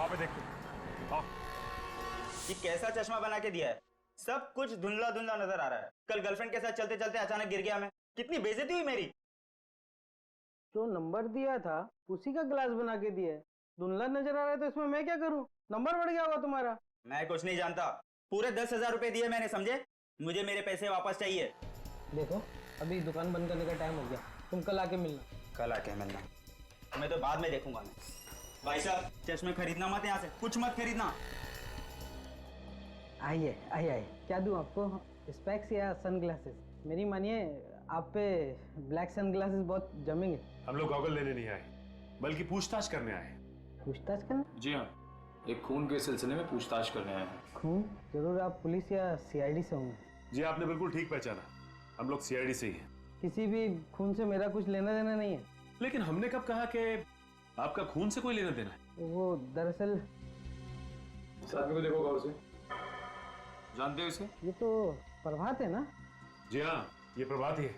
वहां पे देख तू। आओ। ये कैसा चश्मा बना के दिया है? सब कुछ धुंधला धुंधला नजर आ रहा है। कल गर्लफ्रेंड के साथ चलते चलते अचानक गिर गया मैं, कितनी बेइज्जती हुई मेरी। जो नंबर दिया था उसी का ग्लास बना के दिया है, धुंधला नजर आ रहा है तो इसमें मैं क्या करूं? नंबर बढ़ गया होगा तुम्हारा। मैं कुछ नहीं जानता, पूरे 10,000 रुपए दिए मैंने, समझे? मुझे मेरे पैसे वापस चाहिए। देखो अभी दुकान बंद करने का टाइम हो गया, तुम कल आके मिलना। कल आके मिलना? मैं तो बाद में देखूंगा। मैं भाई साहब चश्मे खरीदना मत, यहाँ से कुछ मत खरीदना। आइए आइए आइए, क्या दूं आपको? स्पेक्स या सनग्लासेस? मेरी मानिए आप पे ब्लैक सनग्लासेस बहुत जमेंगे। हम लोग गॉगल लेने नहीं आए, बल्कि पूछताछ करने आए। पूछताछ करना? जी हाँ, एक खून के सिलसिले में पूछताछ करने आए हैं। खून? जरूर आप पुलिस या सीआईडी से होंगे। जी आपने बिल्कुल ठीक पहचाना, हम लोग सीआईडी से ही हैं। किसी भी खून से मेरा कुछ लेना देना नहीं है। लेकिन हमने कब कहा कि आपका खून से कोई लेना देना है? वो दरअसल इस आदमी को देखो गौर से, जानते हो इसे? ये तो प्रभात है ना? जी हाँ, ये प्रभात ही है।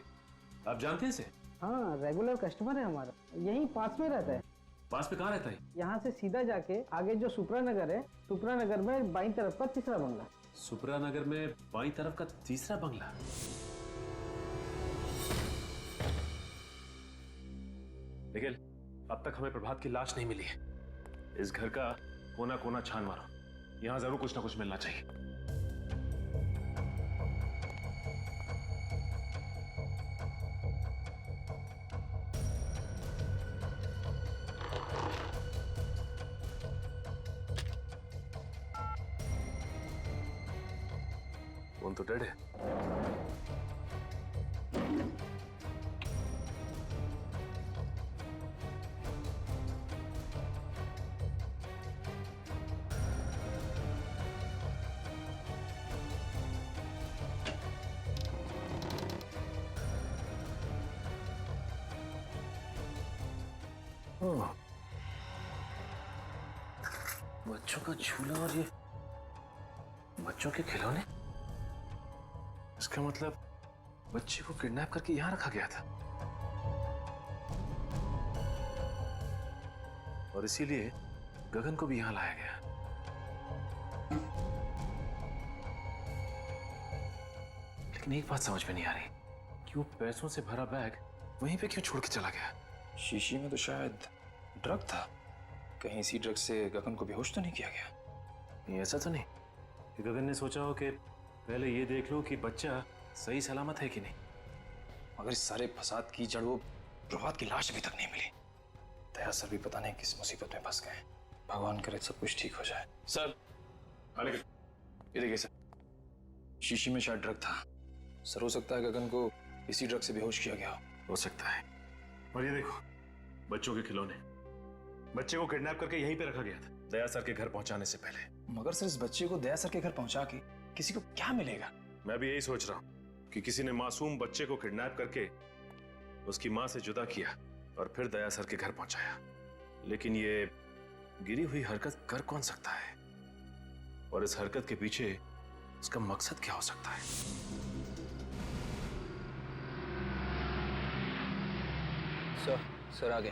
आप जानते हैं इसे? हाँ, रेगुलर कस्टमर है हमारा, यहीं पास में रहता है। पास में कहाँ रहता है? यहाँ से सीधा जाके आगे जो सुप्रा नगर है, सुप्रा नगर में बाईं तरफ का तीसरा बंगला। सुप्रा नगर में बाईं तरफ का तीसरा बंगला? निखिल, अब तक हमें प्रभात की लाश नहीं मिली है। इस घर का कोना कोना छान मारो, यहाँ जरूर कुछ ना कुछ मिलना चाहिए। फोन तो डेड है। बच्चों का झूला और ये बच्चों के खिलौने, इसका मतलब बच्चे को किडनैप करके यहां रखा गया था और इसीलिए गगन को भी यहां लाया गया। लेकिन एक बात समझ में नहीं आ रही कि वो पैसों से भरा बैग वहीं पे क्यों छोड़ के चला गया? शीशी में तो शायद ड्रग था, कहीं इसी ड्रग से गगन को बेहोश तो नहीं किया गया? नहीं, ऐसा तो नहीं कि गगन ने सोचा हो कि पहले ये देख लो कि बच्चा सही सलामत है कि नहीं। मगर इस सारे फसाद की जड़ वो प्रभात की लाश अभी तक नहीं मिली। दया सर भी पता नहीं किस मुसीबत में फंस गए। भगवान करे सब कुछ ठीक हो जाए। सर ये देखिए सर, शीशी में शायद ड्रग था। सर हो सकता है गगन को इसी ड्रग से बेहोश किया गया हो सकता है। और ये देखो बच्चों के खिलौने, बच्चे को किडनैप करके यहीं पे रखा गया था दया सर के घर पहुंचाने से पहले। मगर सर इस बच्चे को दया सर के घर पहुंचा के किसी को क्या मिलेगा? मैं भी यही सोच रहा हूं कि किसी ने मासूम बच्चे को किडनैप करके उसकी मां से जुदा किया और फिर दया सर के घर पहुंचाया। लेकिन ये गिरी हुई हरकत कर कौन सकता है और इस हरकत के पीछे उसका मकसद क्या हो सकता है? सर आ गए।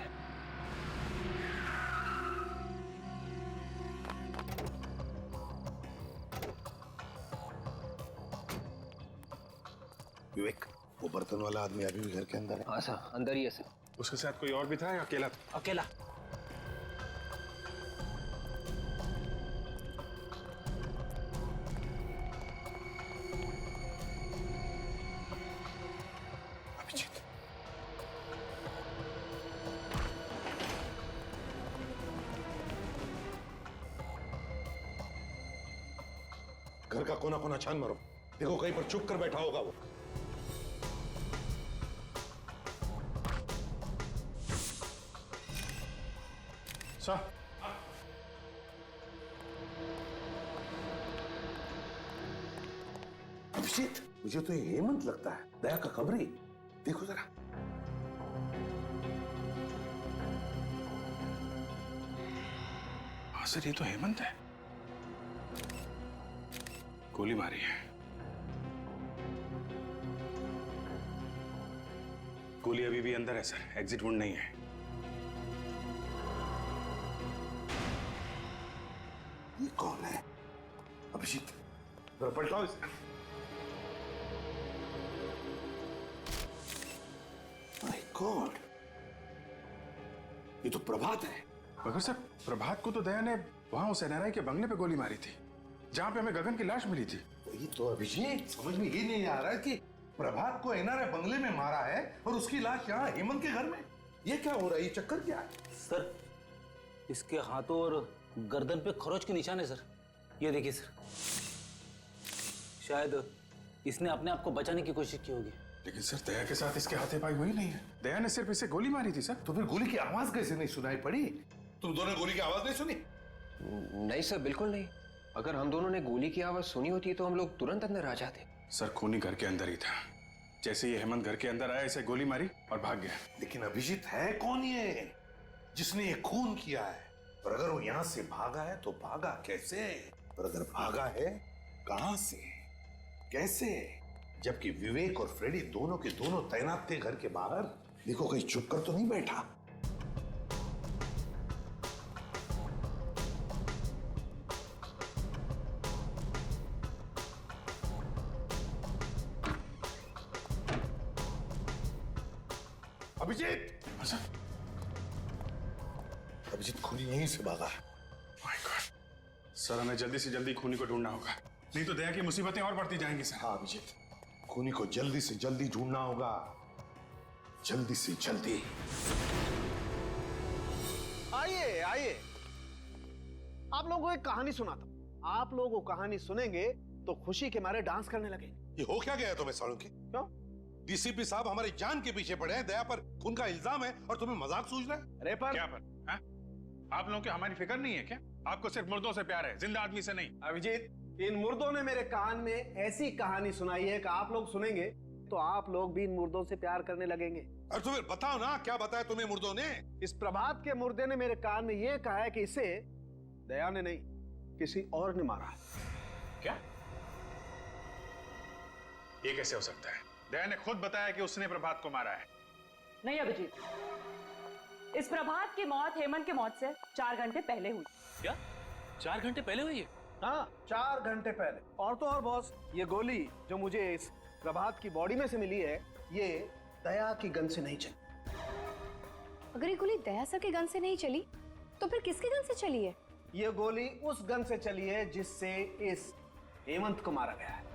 विवेक, वो बर्तन वाला आदमी अभी भी घर के अंदर है? हाँ सर, अंदर ही है सर। उसके साथ कोई और भी था या अकेला? अकेला। अभिजीत, घर का कोना कोना छान मारो, देखो कहीं पर चुप कर बैठा होगा वो। सर अभिजीत, मुझे तो ये हेमंत लगता है, दया का कमरे। देखो जरा। हाँ सर, ये तो हेमंत है। गोली मारी है। गोली अभी भी अंदर है सर, एग्जिट वुंड नहीं है। ये कौन है? अभिजीत, जरा पलटाओ इसे। माय गॉड, ये तो प्रभात है। मगर सर, प्रभात को तो दया ने वहां उस एनआरआई के बंगले पे गोली मारी थी, जहां पे हमें गगन की लाश मिली थी। ये तो अभिजीत समझ में ये नहीं आ रहा है कि प्रभात को एनआरआई बंगले में मारा है और उसकी लाश यहाँ हेमंत के घर में। ये क्या हो रहा है? ये चक्कर क्या है? सर, इसके हाथों और गर्दन पे खरोच के निशान है सर। ये देखिए सर, शायद इसने अपने आप को बचाने की कोशिश की होगी। लेकिन सर, दया के साथ इसके हाथापाई हुई नहीं है। दया ने सिर्फ इसे गोली मारी थी सर। तो फिर गोली की आवाज कैसे नहीं सुनाई पड़ी? तुम दोनों गोली की आवाज नहीं सुनी? नहीं सर, बिल्कुल नहीं। अगर हम दोनों ने गोली की आवाज सुनी होती तो हम लोग तुरंत अंदर आ जाते। सर, खूनी घर के अंदर ही था। जैसे ये हेमंत घर के अंदर आया, इसे गोली मारी और भाग गया। लेकिन अभिजीत है कौन ये जिसने ये खून किया है? और अगर वो यहां से भागा है तो भागा कैसे? और अगर भागा है कहां से, कैसे? जबकि विवेक और फ्रेडी दोनों के दोनों तैनात थे घर के बाहर। देखो, कहीं चुप कर तो नहीं बैठा। अभिजीत! अभिजीत खूनी यहीं से भागा है। My God! सर, हमें जल्दी से जल्दी खूनी को ढूंढना होगा, नहीं तो दया की मुसीबतें और बढ़ती जाएंगी सर। हाँ अभिजीत, खूनी को जल्दी से जल्दी ढूंढना होगा, जल्दी से जल्दी। आइए आइए, आप लोगों को एक कहानी सुनाता हूं। आप लोग वो कहानी सुनेंगे तो खुशी के मारे डांस करने लगेंगे। ये हो क्या गया तुम्हें सालुंकी? क्यों? डीसीपी साहब हमारी जान के पीछे पड़े हैं, दया पर खून का इल्जाम है और तुम्हें मजाक सूझ रहा है? अरे पर क्या पर? हा? आप लोगों की हमारी फिक्र नहीं है क्या? आपको सिर्फ मुर्दों से प्यार है, जिंदा आदमी से नहीं। अभिजीत, इन मुर्दों ने मेरे कान में ऐसी कहानी सुनाई है कि आप लोग सुनेंगे तो आप लोग भी इन मुर्दों से प्यार करने लगेंगे। और तुम्हें बताओ ना, क्या बताया तुम्हें मुर्दों ने? इस प्रभात के मुर्दे ने मेरे कान में यह कहा है कि इसे दया ने नहीं, किसी और ने मारा है। क्या? ये कैसे हो सकता है? दया ने खुद बताया कि उसने प्रभात को मारा है। नहीं अभिजीत, इस प्रभात की मौत हेमंत की मौत से 4 घंटे पहले हुई। क्या 4 घंटे पहले हुई है? हाँ, 4 घंटे पहले। और तो और बॉस, ये गोली जो मुझे इस प्रभात की बॉडी में से मिली है, ये दया की गन से नहीं चली। अगर ये गोली दया सर के गन से नहीं चली तो फिर किसके गन से चली है? ये गोली उस गन से चली है जिससे इस हेमंत को मारा गया है।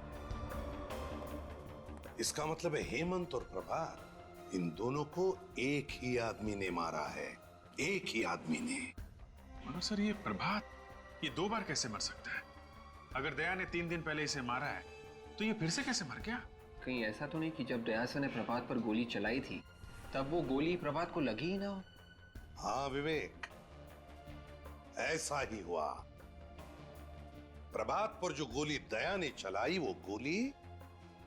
इसका मतलब है हेमंत और प्रभात, इन दोनों को एक ही आदमी ने मारा है, एक ही आदमी ने। मगर सर, ये प्रभात ये 2 बार कैसे मर सकता है? अगर दया ने 3 दिन पहले इसे मारा है तो ये फिर से कैसे मर गया? कहीं ऐसा तो नहीं कि जब दया सर ने प्रभात पर गोली चलाई थी तब वो गोली प्रभात को लगी ही ना हो? हाँ विवेक, ऐसा ही हुआ। प्रभात पर जो गोली दया ने चलाई, वो गोली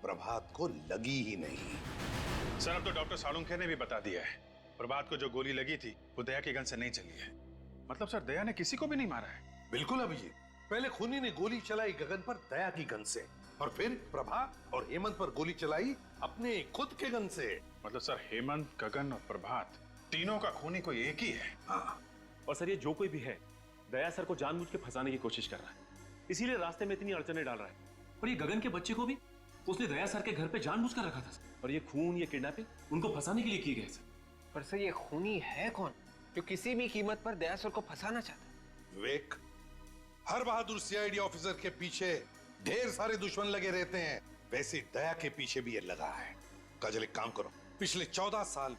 प्रभात को लगी ही नहीं। सर, अब तो डॉक्टर सालुंखे ने भी बता दिया है, प्रभात को जो गोली लगी थी वो दया की गन से नहीं चली है। मतलब सर, दया ने किसी को भी नहीं मारा है। बिल्कुल अभिजीत, पहले खूनी ने गोली चलाई गगन पर दया की गन से, और फिर प्रभात और हेमंत पर गोली चलाई अपने खुद के गन से। मतलब सर, हेमंत, गगन और प्रभात तीनों का खूनी कोई एक ही है। हाँ। और सर, ये जो कोई भी है दया सर को जानबूझ के फंसाने की कोशिश कर रहा है, इसीलिए रास्ते में इतनी अड़चने डाल रहा है। और ये गगन के बच्चे को भी उसने दया सर के घर पे जानबूझ कर रखा था सर। और ये खून, ये किडनैपिंग उनको फंसाने के लिए की गई सर। पर सर, ये खूनी है कौन जो किसी भी कीमत पर दया सर को फंसाना चाहता है? विवेक, हर बहादुर सीआईडी ऑफिसर के पीछे ढेर सारे दुश्मन लगे रहते हैं, वैसे दया के पीछे भी ये लगा है। काजल, एक काम करो, पिछले 14 साल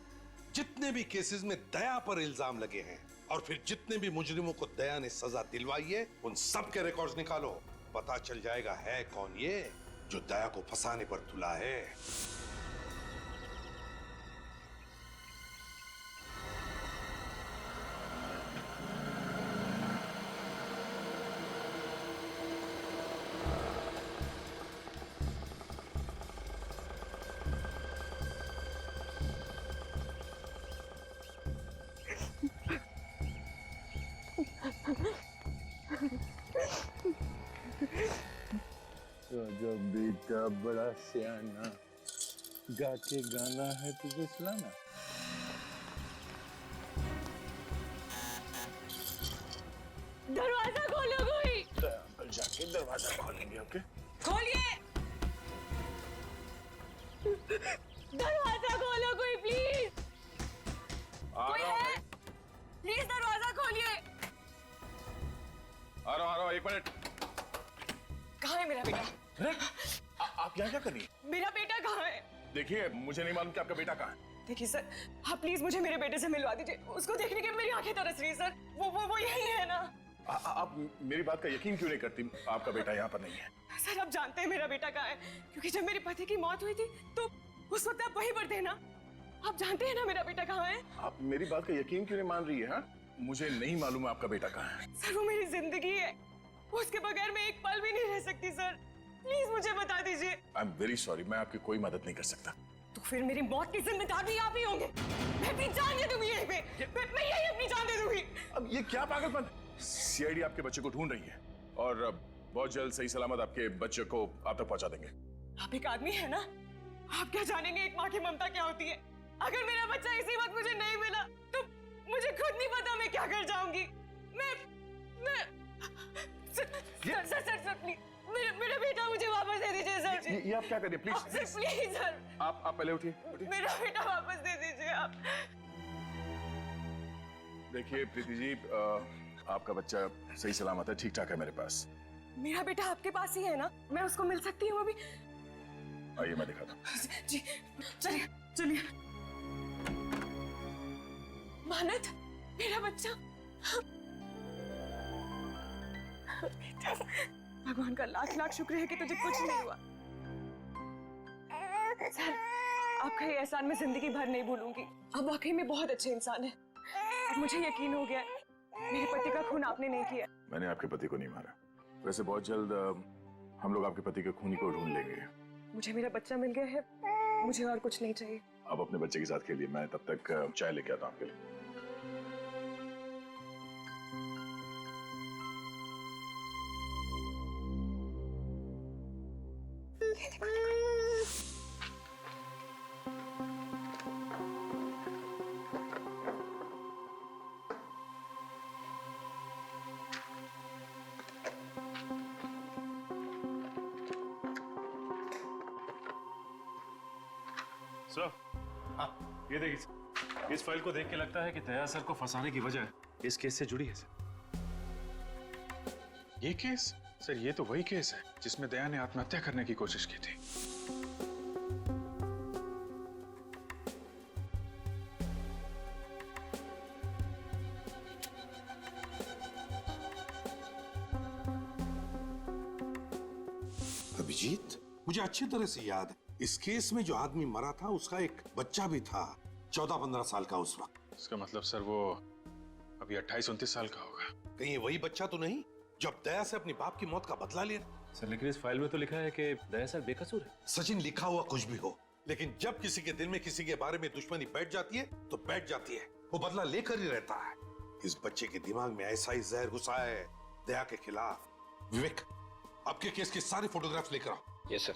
जितने भी केसेस में दया पर इल्जाम लगे हैं और फिर जितने भी मुजरिमों को दया ने सजा दिलवाई है, उन सब के रिकॉर्ड्स निकालो। पता चल जाएगा है कौन ये जो दया को फंसाने पर तुला है। राजा बेटा बड़ा सियाना, गा के गाना है तुझे सुनाना। दरवाजा खोलो कोई। आपके? खोलिए, दरवाजा खोलो कोई प्लीज। कोई है? प्लीज दरवाजा खोलिए। आ रहा हूँ, 1 मिनट। कहाँ है मेरा बेटा? आप यहाँ क्या कर रही हैं? मेरा बेटा कहाँ है? देखिए, मुझे नहीं मालूम कि आपका बेटा कहाँ है। देखिए सर, आप प्लीज मुझे मेरे बेटे से मिलवा दीजिए। उसको देखने के मेरी आंखें तरस रही है सर। वो यही है ना? आप मेरी बात का यकीन क्यों नहीं करती? आपका बेटा यहाँ पर नहीं है। सर, आप जानते हैं मेरा बेटा कहाँ है, क्योंकि जब मेरे पति की मौत हुई थी तो उस वक्त आप वहीं पर थे ना। आप जानते हैं ना मेरा बेटा कहाँ है? आप मेरी बात का यकीन क्यों नहीं मान रही है? हाँ, मुझे नहीं मालूम आपका बेटा कहाँ है। सर, वो मेरी जिंदगी है, उसके बगैर मैं एक पल भी नहीं रह सकती सर। प्लीज मुझे बता दीजिए। आई एम वेरी सॉरी, मैं आपकी कोई मदद नहीं कर सकता। तो फिर मेरी मौत की जिम्मेदार भी आप ही होंगे। मैं अपनी जान दे दूंगी यहीं पे। मैं यही अपनी जान दे दूंगी। अब ये क्या पागलपन? सीआईडी आपके बच्चे को ढूंढ रही है और बहुत जल्द सही सलामत आपके बच्चे को आप तक पहुंचा देंगे। आप एक आदमी है ना, आप क्या जानेंगे एक माँ की ममता क्या होती है। अगर मेरा बच्चा इसी वक्त मुझे नहीं मिला तो मुझे खुद नहीं पता मैं क्या कर जाऊंगी। मैं सर प्लीज मेरा बेटा मुझे वापस दे दीजिए सर। ये आप क्या कर रही हैं? प्लीज प्लीज सर, आप पहले उठिए। मेरा बेटा वापस दे दीजिए आप। देखिए प्रीति जी, आपका बच्चा सही सलामत है, ठीक ठाक है मेरे पास। मेरा बेटा आपके पास ही है ना? मैं उसको मिल सकती हूँ अभी? आइए मैं दिखाता हूँ। जी चलिए चलिए। मानत, मेरा बच्चा। भगवान का लाख लाख शुक्र है कि तुझे कुछ नहीं हुआ। सर, आपका ये एहसान मैं जिंदगी भर नहीं भूलूंगी। आप वाकई में बहुत अच्छे इंसान हैं। अब मुझे यकीन हो गया है मेरे पति का खून आपने नहीं किया। मैंने आपके पति को नहीं मारा। वैसे बहुत जल्द हम लोग आपके पति के खूनी को ढूंढ लेंगे। मुझे मेरा बच्चा मिल गया है, मुझे और कुछ नहीं चाहिए। आप अपने बच्चे के साथ खेलिए, मैं तब तक चाय लेके आता हूँ आपके लिए। सर, हाँ, ये देखिए, इस फाइल को देख के लगता है कि दया सर को फंसाने की वजह इस केस से जुड़ी है सर। ये केस? सर, ये तो वही केस है जिसमें दया ने आत्महत्या करने की कोशिश की थी। अभिजीत, मुझे अच्छी तरह से याद है, इस केस में जो आदमी मरा था उसका एक बच्चा भी था, 14-15 साल का उस वक्त। इसका मतलब सर वो अभी 28-29 साल का होगा। कहीं वही बच्चा तो नहीं जब दया से अपनी बाप की मौत का बदला लिया? सर, लेकिन इस फाइल में तो लिखा है कि दया सर बेकसूर है। सचिन, लिखा हुआ कुछ भी हो, लेकिन जब किसी के दिल में किसी के बारे में दुश्मनी बैठ जाती है तो बैठ जाती है। वो बदला लेकर ही रहता है। इस बच्चे के दिमाग में ऐसा ही जहर घुसा है दया के खिलाफ। विवेक, आपके केस के सारे फोटोग्राफ्स लेकर आओ। Yes sir.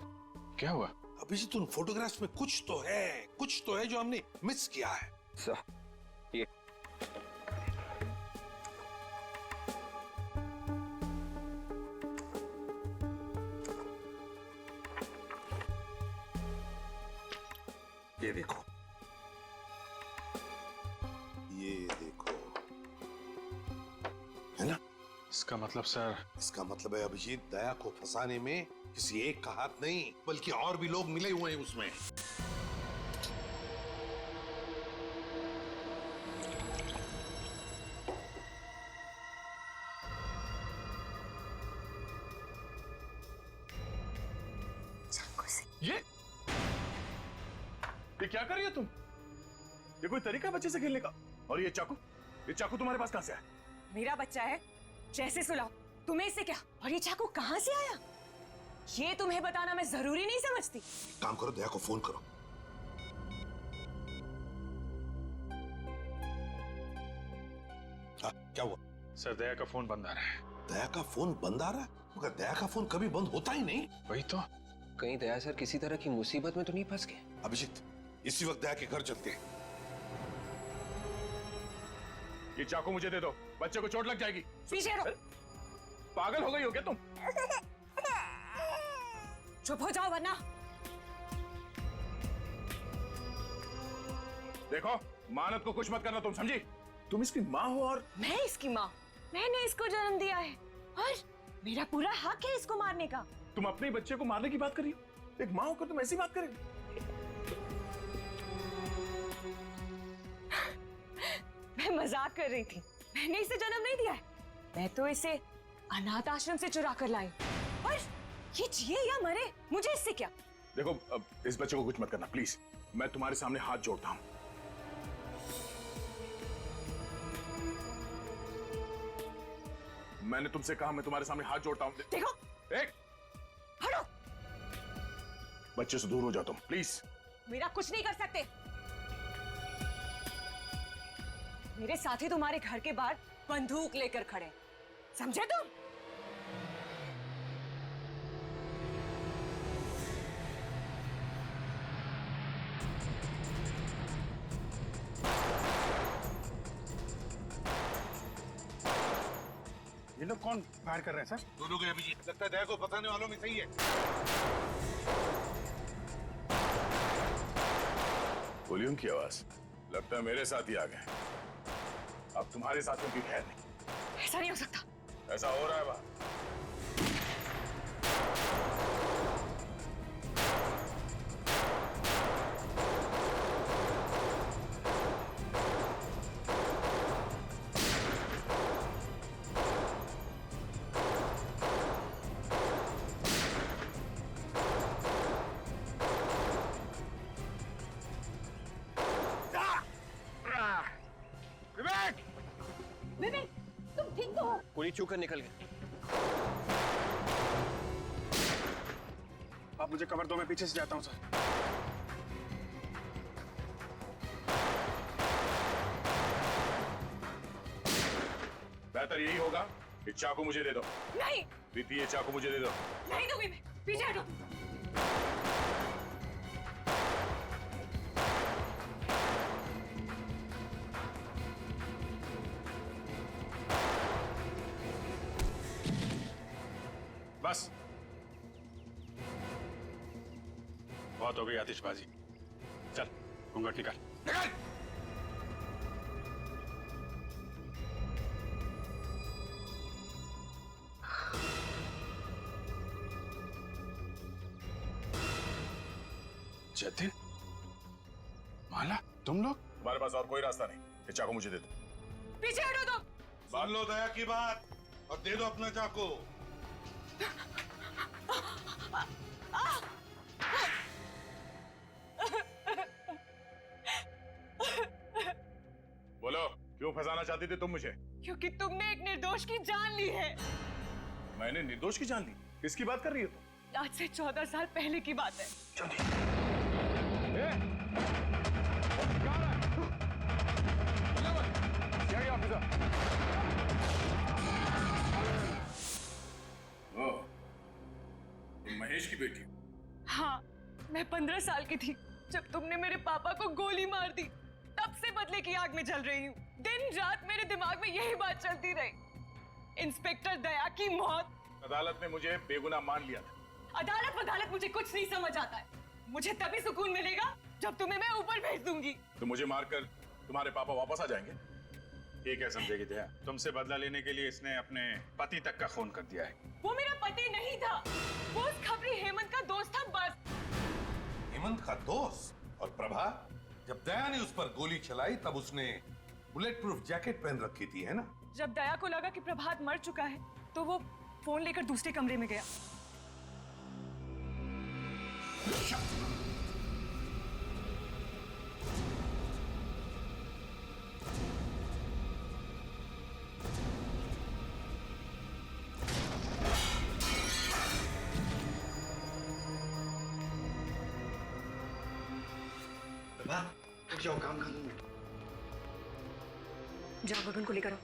क्या हुआ? अभिजीत, उन फोटोग्राफ्स में कुछ तो है जो हमने मिस किया है। सर, ये देखो, ये देखो, है ना? इसका मतलब सर? इसका मतलब है अभिजीत, दया को फंसाने में किसी एक का हाथ नहीं बल्कि और भी लोग मिले हुए हैं उसमें। ये क्या कर रही हो तुम? ये कोई तरीका बच्चे से खेलने का? और ये चाकू तुम्हारे पास कहां से आया? मेरा बच्चा है, जैसे सुलाओ। तुम्हें इससे क्या? और ये चाकू कहां से आया? ये तुम्हें बताना मैं जरूरी नहीं समझती। काम करो, दया को फोन करो। क्या हुआ? सर, दया का फोन बंद आ रहा है। दया का फोन बंद आ रहा है? मगर दया का फोन कभी बंद होता ही नहीं। वही तो। कहीं दया सर किसी तरह की मुसीबत में तो नहीं फंस गए? अभिजीत, इसी वक्त दया के घर चलते हैं। ये चाकू मुझे दे दो, बच्चे को चोट लग जाएगी। पीछे रहो। पागल हो गई हो क्या तुम? चुप हो जाओ वरना। देखो, मानत को कुछ मत करना, तुम समझी? तुम इसकी माँ हो और मैं इसकी माँ? मैंने इसको जन्म दिया है और मेरा पूरा हक है इसको मारने का। तुम अपने बच्चे को मारने की बात कर रही हो? एक माँ होकर तुम ऐसी बात करेगी? मैं मजाक कर रही थी। मैंने इसे जन्म नहीं दिया है, मैं तो इसे अनाथ आश्रम से चुरा कर लाई। और ये जिए या मरे, मुझे इससे क्या? देखो, अब इस बच्चे को कुछ मत करना प्लीज। मैं तुम्हारे सामने हाथ जोड़ता हूं। मैंने तुमसे कहा, मैं तुम्हारे सामने हाथ जोड़ता हूं। देखो, एक हटो। बच्चे से दूर हो जाओ तुम, प्लीज। मेरा कुछ नहीं कर सकते। मेरे साथी तुम्हारे घर के बाहर बंदूक लेकर खड़े, समझे तुम? ये लोग कौन फायर कर रहे हैं सर? दोनों के अभिजीत, लगता है दया को फंसाने वालों में सही है। बोली उनकी आवाज, लगता है मेरे साथ ही आ गए। अब तुम्हारे साथियों की खैर नहीं। ऐसा नहीं हो सकता। ऐसा हो रहा है बात। विवेक! विवेक, तुम ठीक तो हो? गोली चूकर निकल गई। आप मुझे कवर दो, मैं पीछे से जाता हूं सर। बेहतर यही होगा कि चाकू मुझे दे दो। नहीं। प्रीति, ये चाकू मुझे दे दो। नहीं दूंगी मैं, पीछे हटो। बस, बहुत हो गई आतिशबाजी। चल, घूंघट निकाल। निकाल! जतिन, माला, तुम लोग? तुम्हारे पास और कोई रास्ता नहीं, ये चाकू मुझे दे दो। पीछे हटो तुम। मान लो दया की बात और दे दो अपना चाकू। बोलो, क्यों फंसाना चाहती थी तुम मुझे? क्योंकि तुमने एक निर्दोष की जान ली है। मैंने निर्दोष की जान ली? किसकी बात कर रही हो तुम? आज से 14 साल पहले की बात है। तुम महेश की बेटी? हाँ, मैं 15 साल की थी जब तुमने मेरे पापा को गोली मार दी। तब से बदले की आग में जल रही हूँ। दिन रात मेरे दिमाग में यही बात चलती रही। इंस्पेक्टर दया की मौत। अदालत ने मुझे बेगुनाह मान लिया था। अदालत मुझे कुछ नहीं समझ आता है। मुझे तभी सुकून मिलेगा जब तुम्हें मैं ऊपर भेज दूंगी। तो मुझे मारकर तुम्हारे पापा वापस आ जाएंगे? ये क्या समझेगी दया? तुमसे बदला लेने के लिए इसने अपने पति तक का खून कर दिया है। वो मेरा पति नहीं था, वो उस खबरी हेमंत का दोस्त था बस। हेमंत का दोस्त? और प्रभा, जब दया ने उस पर गोली चलाई तब उसने बुलेट प्रूफ जैकेट पहन रखी थी, है ना? जब दया को लगा कि प्रभात मर चुका है तो वो फोन लेकर दूसरे कमरे में गया। उठ जाओ, काम कर लूंगा। जाओ गगन को लेकर आओ।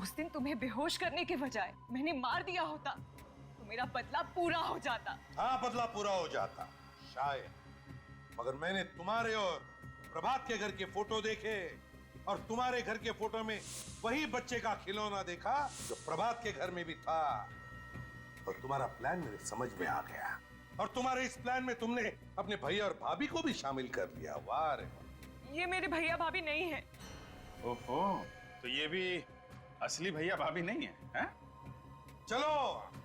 उस दिन तुम्हें बेहोश करने के बजाय मैंने मार दिया होता तो मेरा बदला पूरा हो जाता। हाँ, बदला पूरा हो जाता शायद, मगर मैंने तुम्हारे और प्रभात के घर के फोटो देखे और तुम्हारे घर के फोटो में वही बच्चे का खिलौना देखा जो प्रभात के घर में भी था, और तुम्हारा प्लान मेरे समझ में आ गया। और तुम्हारे इस प्लान में तुमने अपने भैया और भाभी को भी शामिल कर लिया। वाह रे वाह। ये मेरे भैया भाभी नहीं है। ओहो, तो ये भी असली भैया भाभी नहीं है, हैं? चलो,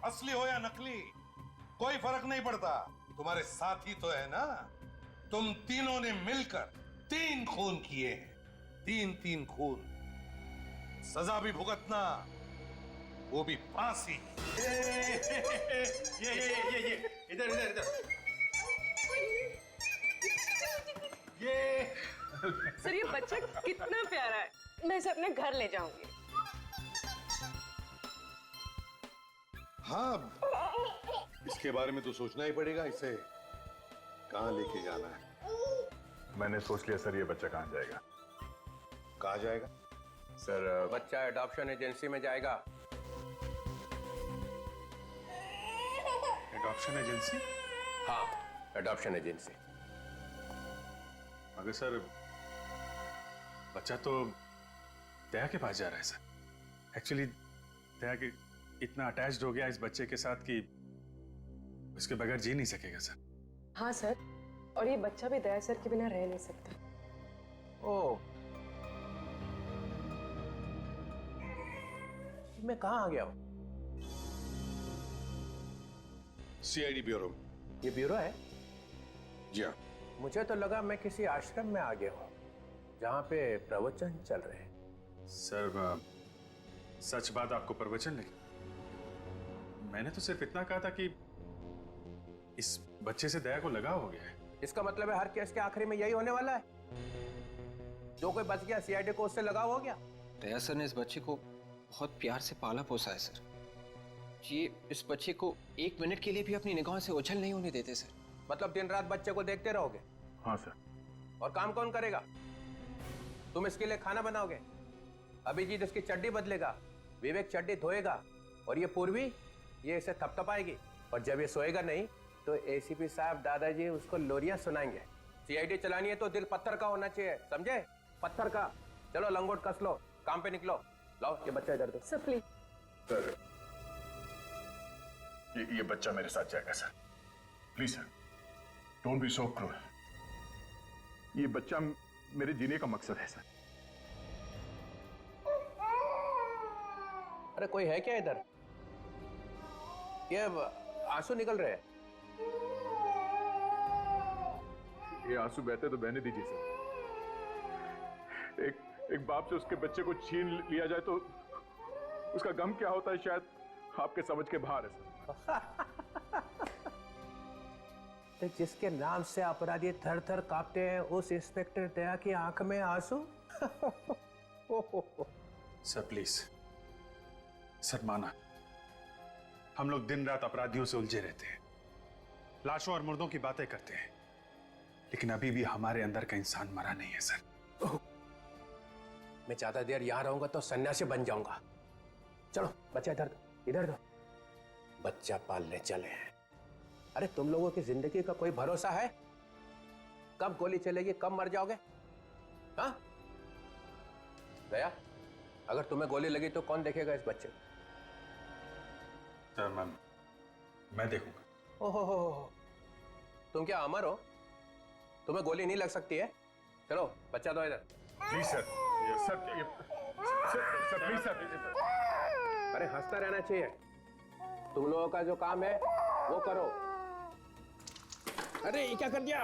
असली हो या नकली कोई फर्क नहीं पड़ता, तुम्हारे साथी तो है ना। तुम तीनों ने मिलकर 3 खून किए हैं, 3 खून। सजा भी भुगतना, वो भी फांसी। ये इधर इधर इधर। ये सर, ये बच्चा कितना प्यारा है, मैं इसे अपने घर ले जाऊंगी। हाँ, इसके बारे में तो सोचना ही पड़ेगा, इसे कहाँ लेके जाना है। मैंने सोच लिया सर, ये बच्चा कहाँ जाएगा। कहाँ जाएगा सर? बच्चा एडॉप्शन एजेंसी में जाएगा। Adoption agency? हाँ, एडॉप्शन एजेंसी। मगर सर, बच्चा तो दया के पास जा रहा है सर। एक्चुअली दया के इतना अटैच्ड हो गया इस बच्चे के साथ कि उसके बगैर जी नहीं सकेगा सर। हाँ सर, और ये बच्चा भी दया सर के बिना रह नहीं सकता। ओह, मैं कहाँ आ गया हूँ? CID bureau. ये ब्यूरो है? जी हाँ। मुझे तो लगा मैं किसी आश्रम में आ गया हूँ जहाँ पे प्रवचन चल रहे हैं। सर, सच बात आपको प्रवचन लगी? मैंने तो सिर्फ इतना कहा था कि इस बच्चे से दया को लगाव हो गया है। इसका मतलब है हर केस के आखिरी में यही होने वाला है। जो कोई बच गया सीआईडी को उससे लगाव हो गया। दया सर ने इस बच्चे को बहुत प्यार से पाला पोसा है सर। ये इस बच्चे को 1 मिनट के लिए भी अपनी निगाहों से ओझल नहीं होने देते सर। मतलब दिन रात बच्चे को देखते रहोगे? हाँ सर। और काम कौन करेगा? तुम इसके लिए खाना बनाओगे, अभिजीत इसकी चड्डी बदलेगा, विवेक चड्डी धोएगा, और ये पूर्वी ये इसे थपथपाएगी, और जब ये सोएगा नहीं तो एसीपी साहब दादाजी उसको लोरियां सुनाएंगे। सीआईडी चलानी है तो दिल पत्थर का होना चाहिए, समझे? पत्थर का। चलो लंगोट कस लो, काम पे निकलो। लाओ ये बच्चा इधर दो। Sir please. सर, ये बच्चा मेरे साथ जाएगा sir. Please sir, don't be so cruel. ये बच्चा मेरे जीने का मकसद है सर। अरे कोई है क्या इधर? ये आंसू निकल रहे हैं। ये आंसू बहते तो बहने दीजिए सर। एक बाप से उसके बच्चे को छीन लिया जाए तो उसका गम क्या होता है, शायद आपके समझ के बाहर है सर। तो जिसके नाम से अपराधी थर थर कांपते हैं, उस इंस्पेक्टर दया की आंख में आंसू। सर प्लीज, सर माना, हम लोग दिन रात अपराधियों से उलझे रहते हैं, लाशों और मुर्दों की बातें करते हैं, लेकिन अभी भी हमारे अंदर का इंसान मरा नहीं है सर। मैं ज्यादा देर यहां रहूंगा तो सन्यासी बन जाऊंगा। चलो बच्चा इधर दो, इधर दो। बच्चा पालने चले हैं। अरे तुम लोगों की जिंदगी का कोई भरोसा है? कब गोली चलेगी, कब मर जाओगे? हाँ दया, अगर तुम्हें गोली लगी तो कौन देखेगा इस बच्चे को? सर मैं देखूंगा। ओहो, तुम क्या अमर हो? तुम्हें गोली नहीं लग सकती है? चलो बच्चा दो इधर। Please sir, sir please sir. अरे हंसता रहना चाहिए। तुम लोगों का जो काम है वो करो। अरे ये क्या कर दिया?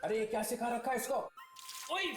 अरे ये क्या सिखा रखा है इसको? ओए!